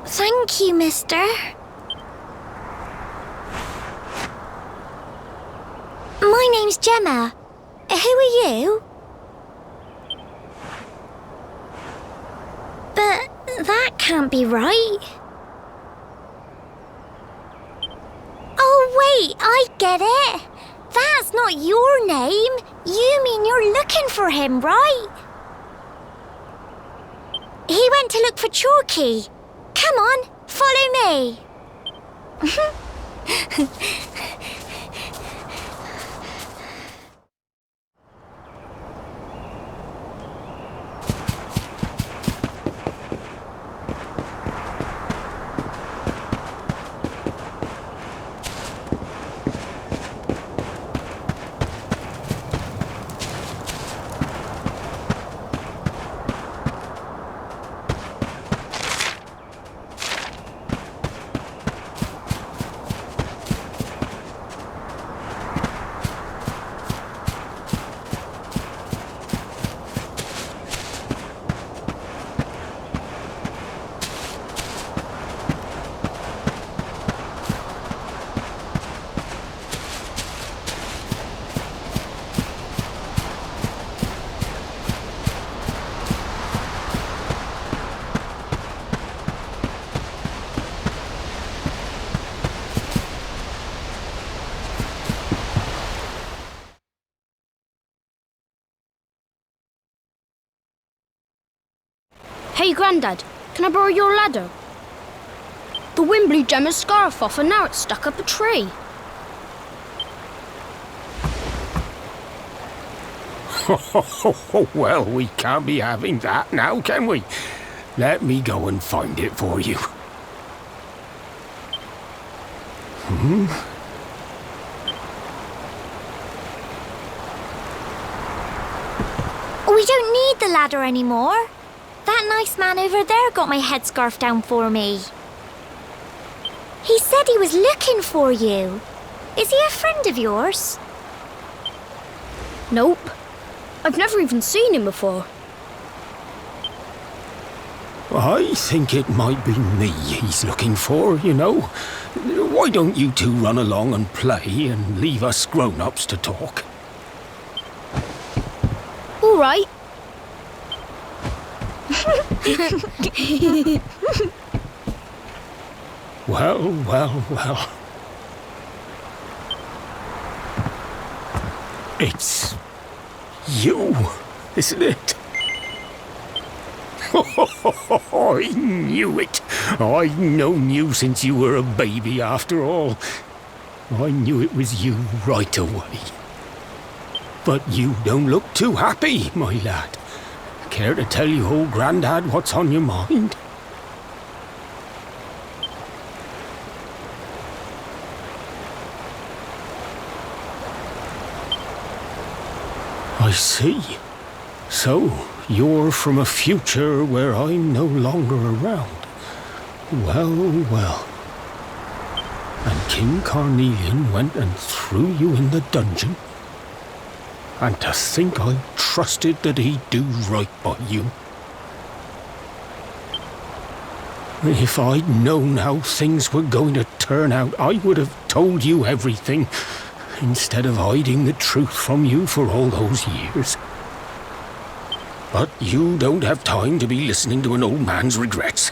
Speaker 3: Thank you, mister. My name's Gemma. Who are you? But that can't be right. Oh, wait, I get it. That's not your name. You mean you're looking for him, right? He went to look for Chalky. Come on, follow me.
Speaker 11: Hey, Grandad, can I borrow your ladder? The wind blew Gemma's scarf off and now it's stuck up a tree.
Speaker 6: Well, we can't be having that now, can we? Let me go and find it for you.
Speaker 3: We don't need the ladder anymore. That nice man over there got my headscarf down for me. He said he was looking for you. Is he a friend of yours?
Speaker 11: Nope. I've never even seen him before.
Speaker 6: I think it might be me he's looking for, you know. Why don't you two run along and play and leave us grown-ups to talk?
Speaker 11: All right.
Speaker 6: Well. It's you, isn't it? I knew it. I've known you since you were a baby, after all. I knew it was you right away. But you don't look too happy, my lad. Care to tell your old Grandad what's on your mind? I see. So, you're from a future where I'm no longer around. Well. And King Carnelian went and threw you in the dungeon? And to think I trusted that he'd do right by you. If I'd known how things were going to turn out, I would have told you everything, instead of hiding the truth from you for all those years. But you don't have time to be listening to an old man's regrets.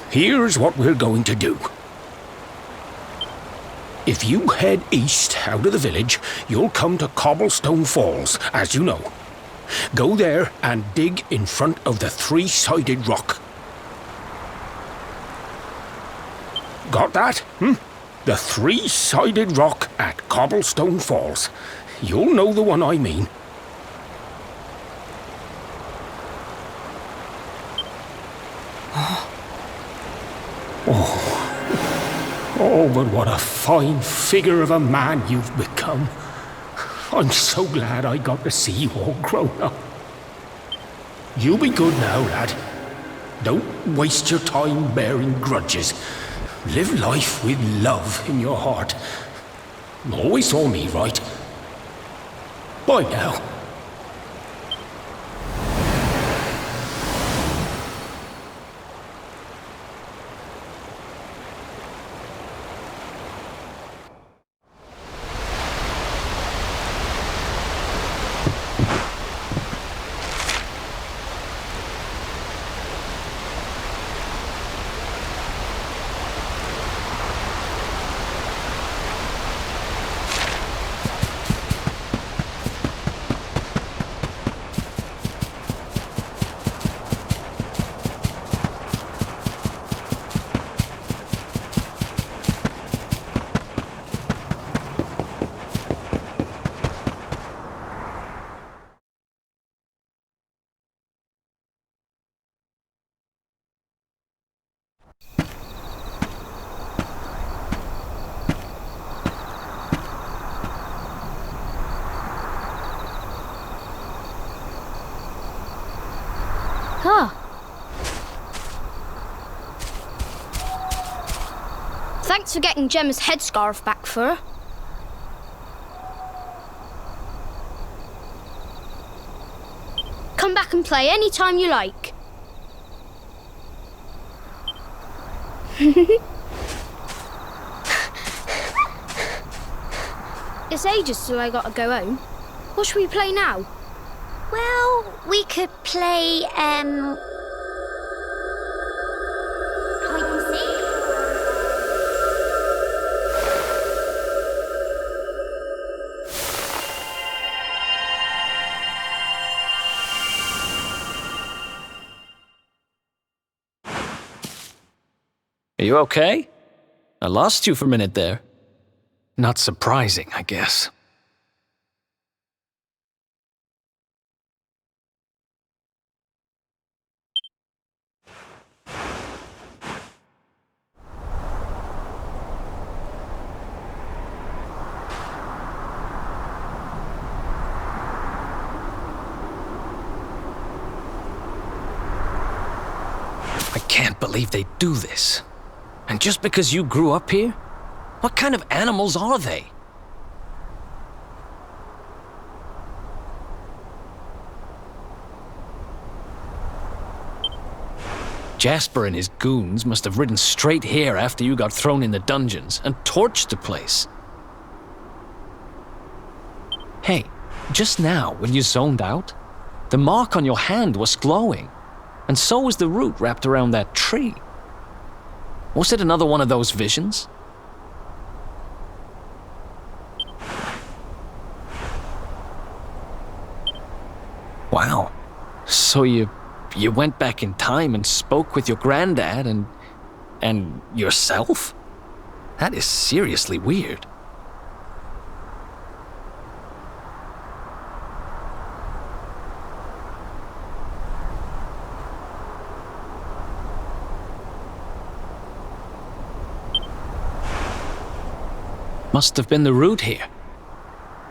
Speaker 6: Here's what we're going to do. If you head east out of the village, you'll come to Cobblestone Falls, as you know. Go there and dig in front of the three-sided rock. Got that? The three-sided rock at Cobblestone Falls. You'll know the one I mean. Oh, but what a fine figure of a man you've become. I'm so glad I got to see you all grown up. You be good now, lad. Don't waste your time bearing grudges. Live life with love in your heart. Always saw me right. Bye now.
Speaker 11: Thanks for getting Gemma's headscarf back for her. Come back and play any time you like. It's ages till I gotta go home. What should we play now?
Speaker 3: Well, we could play, hide and seek.
Speaker 1: Are you okay? I lost you for a minute there. Not surprising, I guess. I can't believe they do this. And just because you grew up here? What kind of animals are they? Jasper and his goons must have ridden straight here after you got thrown in the dungeons and torched the place. Hey, just now when you zoned out, the mark on your hand was glowing, and so was the root wrapped around that tree. Was it another one of those visions? Wow. So you went back in time and spoke with your granddad and yourself? That is seriously weird. Must have been the root here.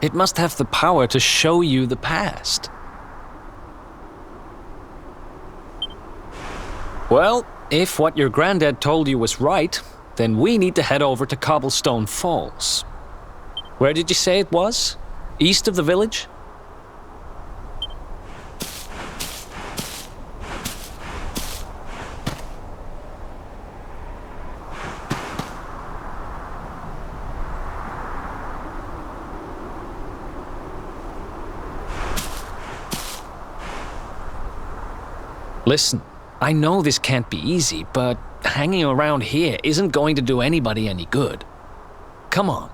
Speaker 1: It must have the power to show you the past. Well, if what your granddad told you was right, then we need to head over to Cobblestone Falls. Where did you say it was? East of the village? Listen, I know this can't be easy, but hanging around here isn't going to do anybody any good. Come on.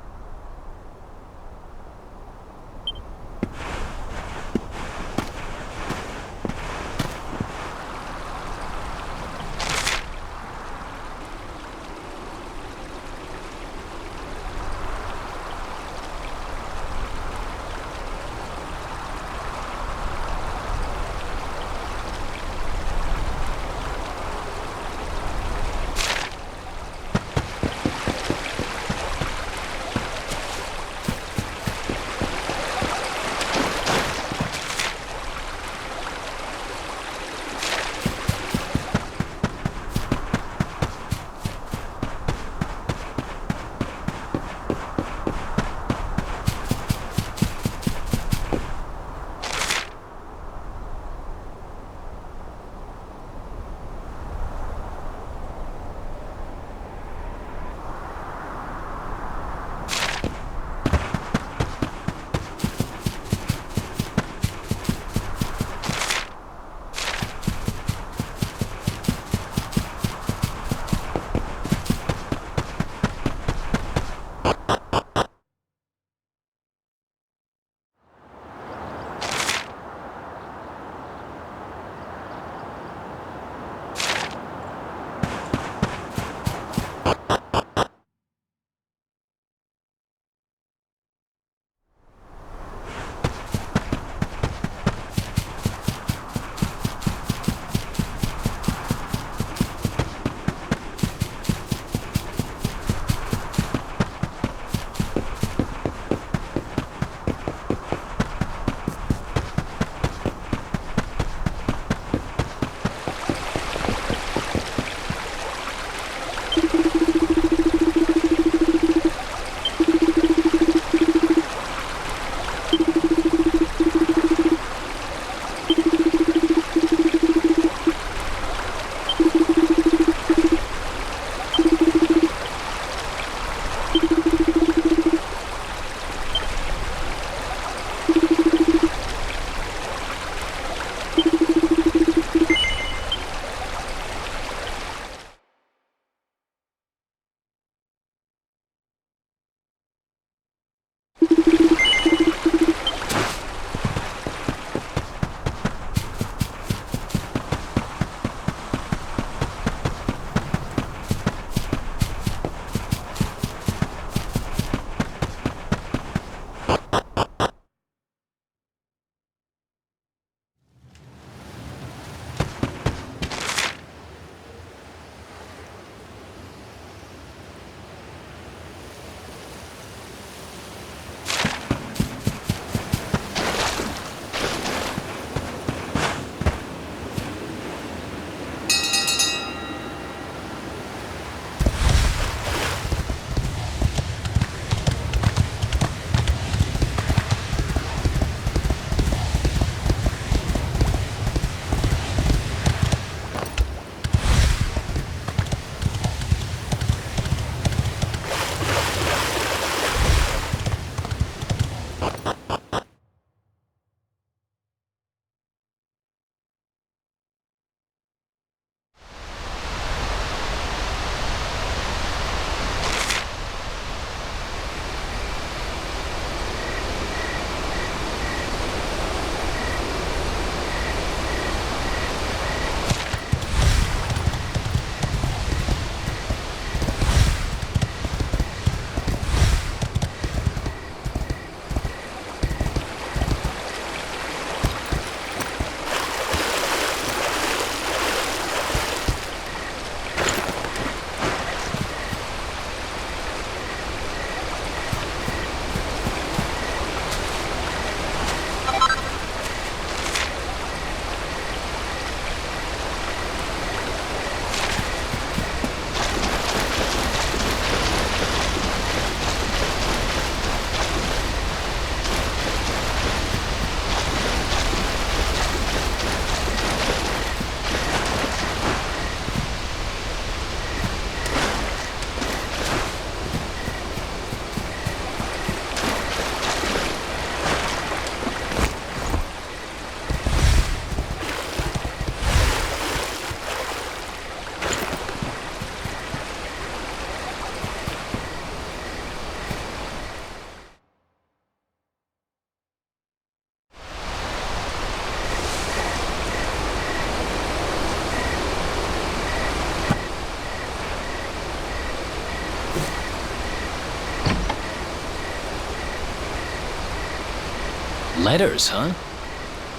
Speaker 1: Letters, huh?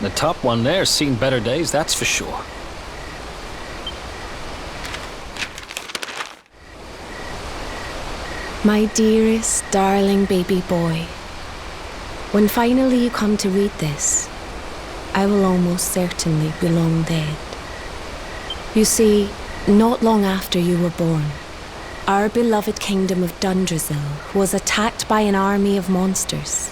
Speaker 1: The top one there's seen better days, that's for sure.
Speaker 12: My dearest, darling baby boy, when finally you come to read this, I will almost certainly be long dead. You see, not long after you were born, our beloved kingdom of Dundrasil was attacked by an army of monsters.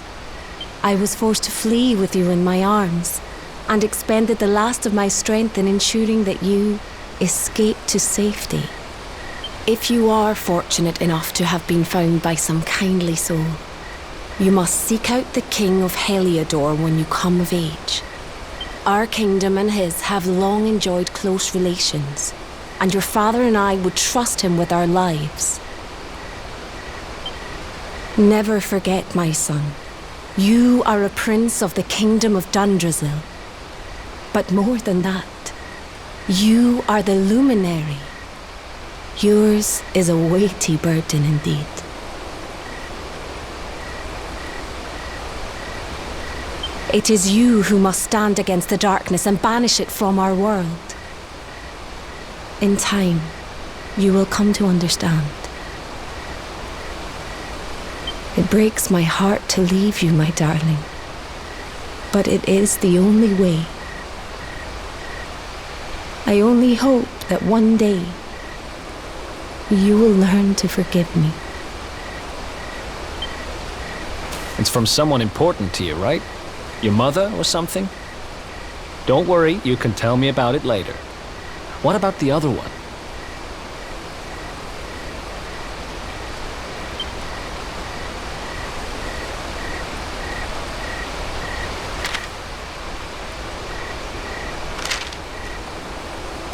Speaker 12: I was forced to flee with you in my arms, and expended the last of my strength in ensuring that you escaped to safety. If you are fortunate enough to have been found by some kindly soul, you must seek out the King of Heliodor when you come of age. Our kingdom and his have long enjoyed close relations, and your father and I would trust him with our lives. Never forget, my son, you are a prince of the kingdom of Dundrasil. But more than that, you are the luminary. Yours is a weighty burden indeed. It is you who must stand against the darkness and banish it from our world. In time, you will come to understand. It breaks my heart to leave you, my darling, but it is the only way. I only hope that one day you will learn to forgive me.
Speaker 1: It's from someone important to you, right? Your mother or something? Don't worry, you can tell me about it later. What about the other one?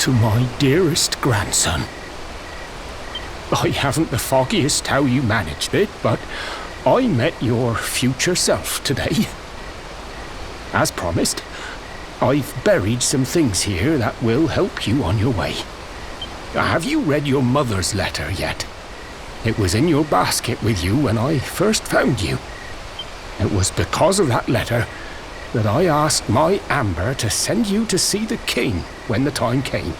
Speaker 6: To my dearest grandson. I haven't the foggiest how you managed it, but I met your future self today. As promised, I've buried some things here that will help you on your way. Have you read your mother's letter yet? It was in your basket with you when I first found you. It was because of that letter that I asked my Amber to send you to see the king when the time came.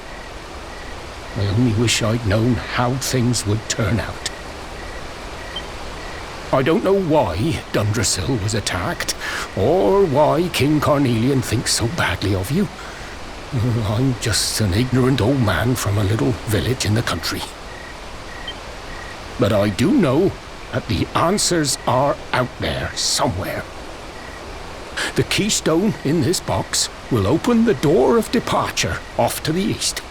Speaker 6: I only wish I'd known how things would turn out. I don't know why Dundrasil was attacked, or why King Carnelian thinks so badly of you. I'm just an ignorant old man from a little village in the country. But I do know that the answers are out there somewhere. The keystone in this box will open the door of departure off to the east.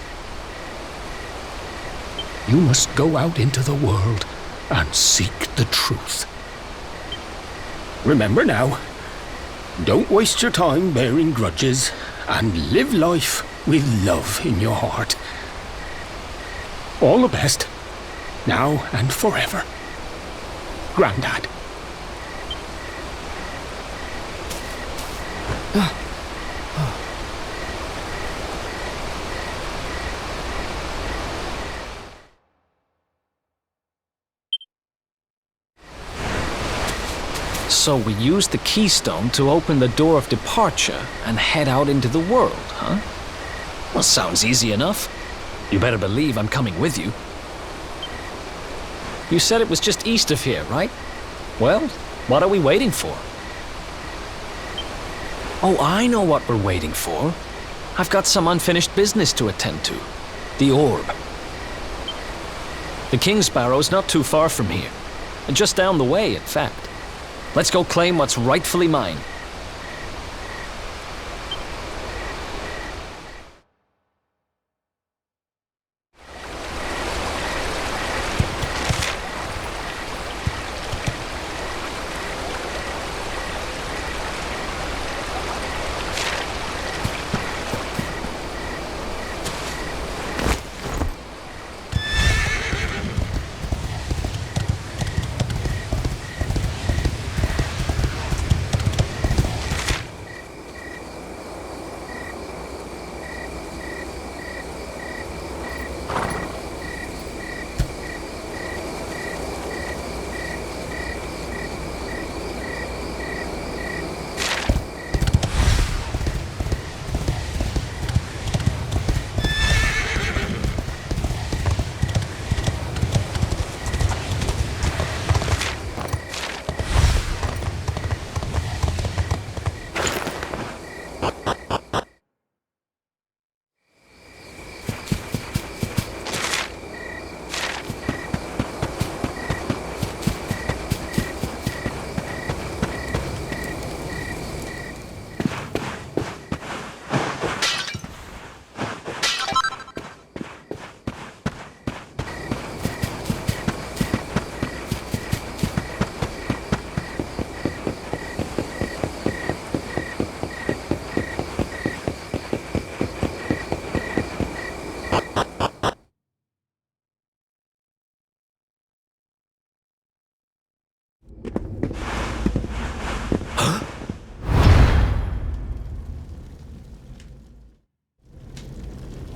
Speaker 6: You must go out into the world and seek the truth. Remember now, don't waste your time bearing grudges, and live life with love in your heart. All the best, now and forever. Grandad.
Speaker 1: So we use the keystone to open the door of departure and head out into the world, huh? Well, sounds easy enough. You better believe I'm coming with you. You said it was just east of here, right? Well, what are we waiting for? Oh, I know what we're waiting for. I've got some unfinished business to attend to. The orb. The King Sparrow's not too far from here. Just down the way, in fact. Let's go claim what's rightfully mine.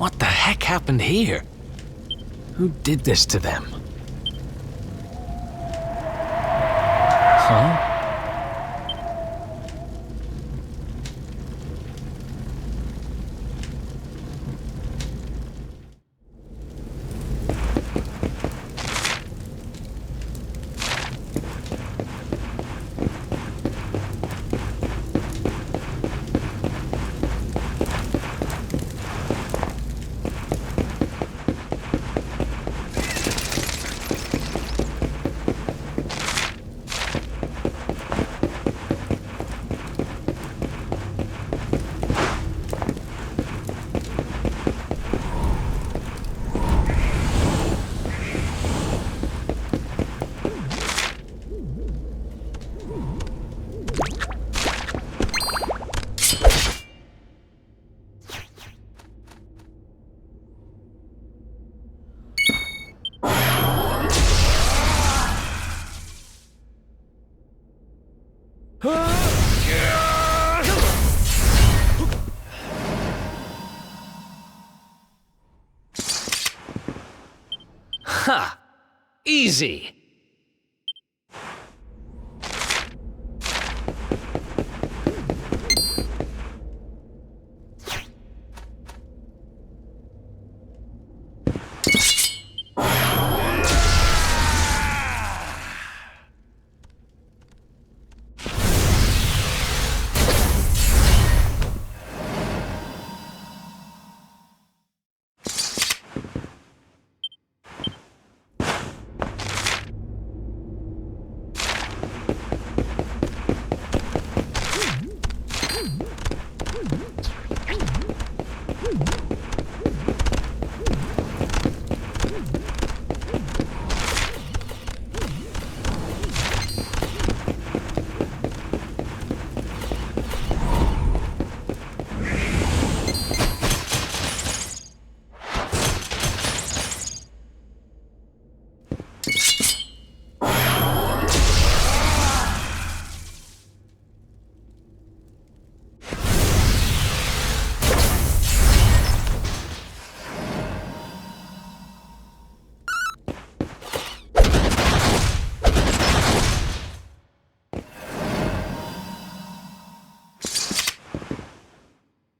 Speaker 1: What the heck happened here? Who did this to them? Huh? Ha! Easy!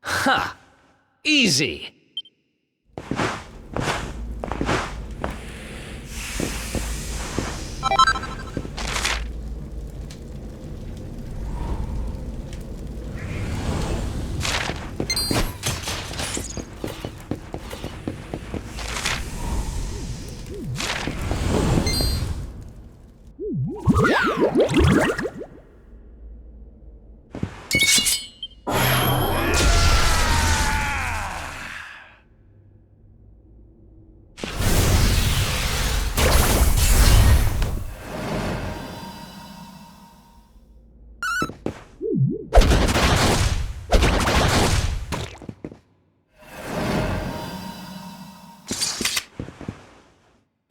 Speaker 1: Ha! Easy!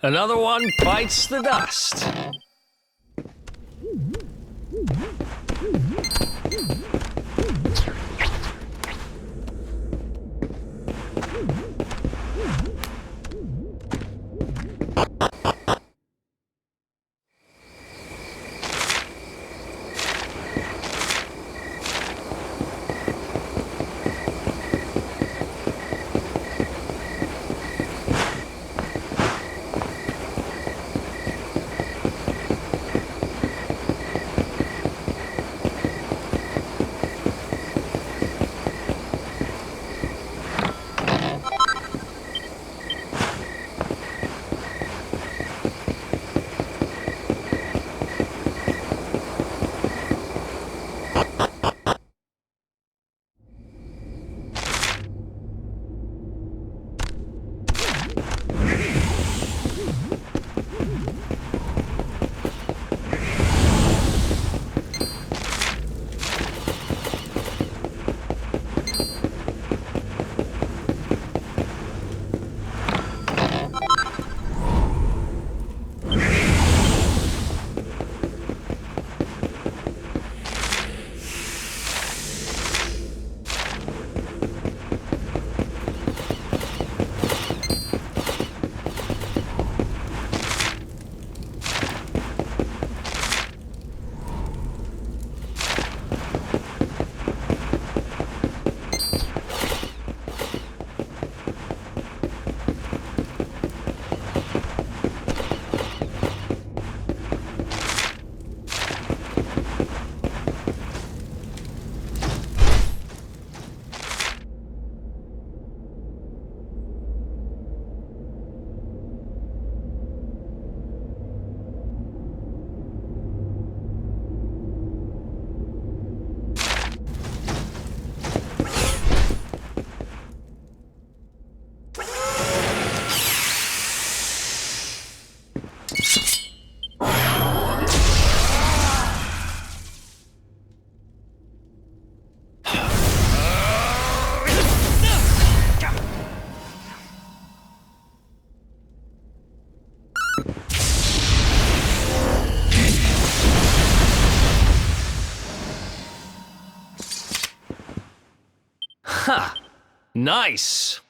Speaker 1: Another one bites the dust. Nice!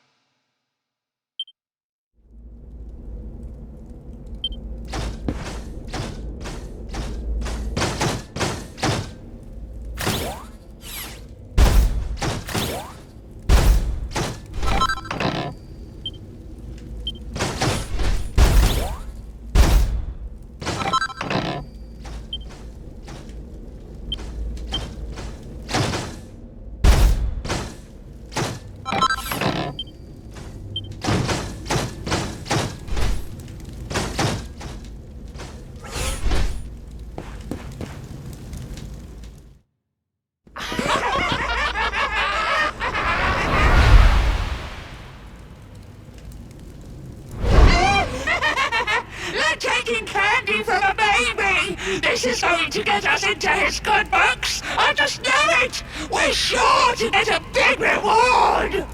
Speaker 7: They're taking candy from a baby! This is going to get us into his good books! I just know it! We're sure to get a big reward!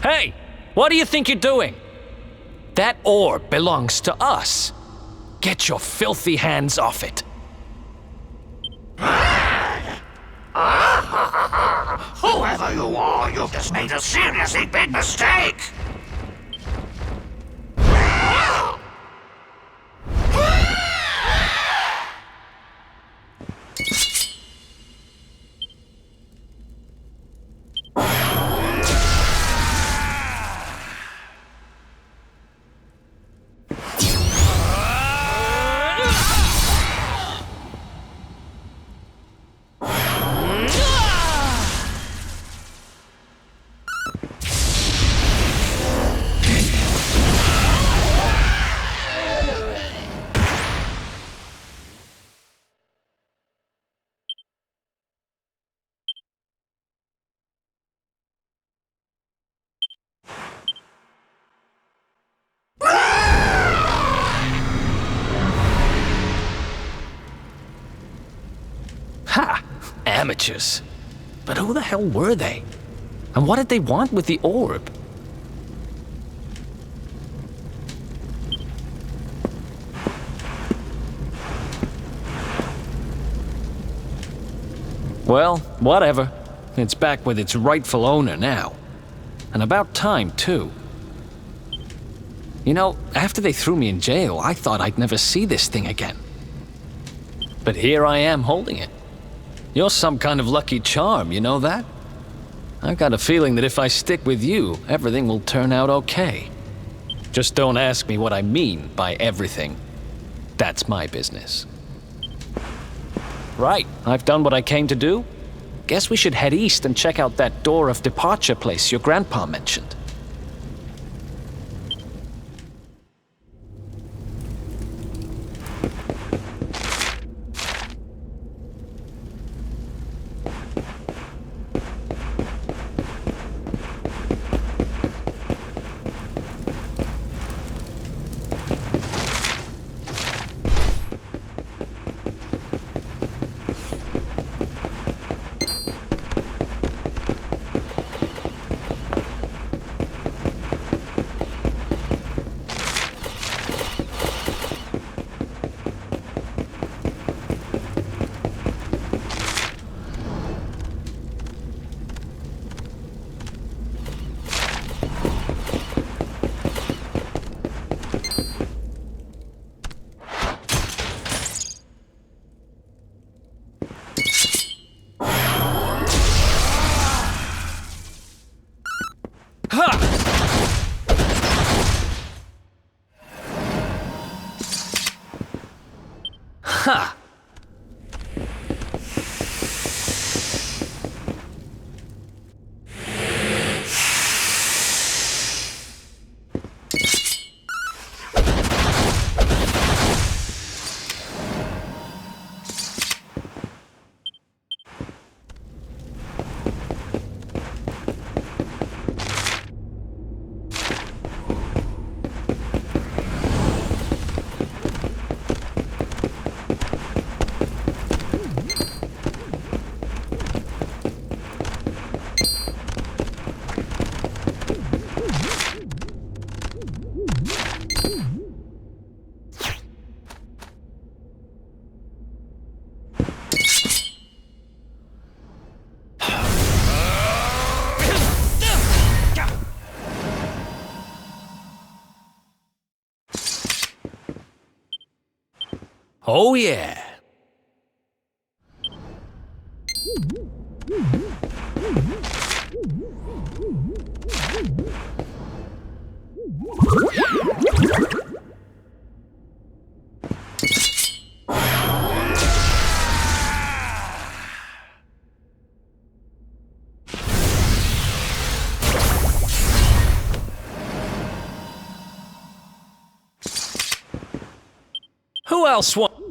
Speaker 1: Hey! What do you think you're doing? That orb belongs to us. Get your filthy hands off it.
Speaker 7: Whoever you are, you've just made a seriously big mistake!
Speaker 1: Ha! Amateurs. But who the hell were they? And what did they want with the orb? Well, whatever. It's back with its rightful owner now. And about time, too. You know, after they threw me in jail, I thought I'd never see this thing again. But here I am holding it. You're some kind of lucky charm, you know that? I've got a feeling that if I stick with you, everything will turn out okay. Just don't ask me what I mean by everything. That's my business. Right, I've done what I came to do. Guess we should head east and check out that door of departure place your grandpa mentioned. Ha! Oh, yeah. Who else wants?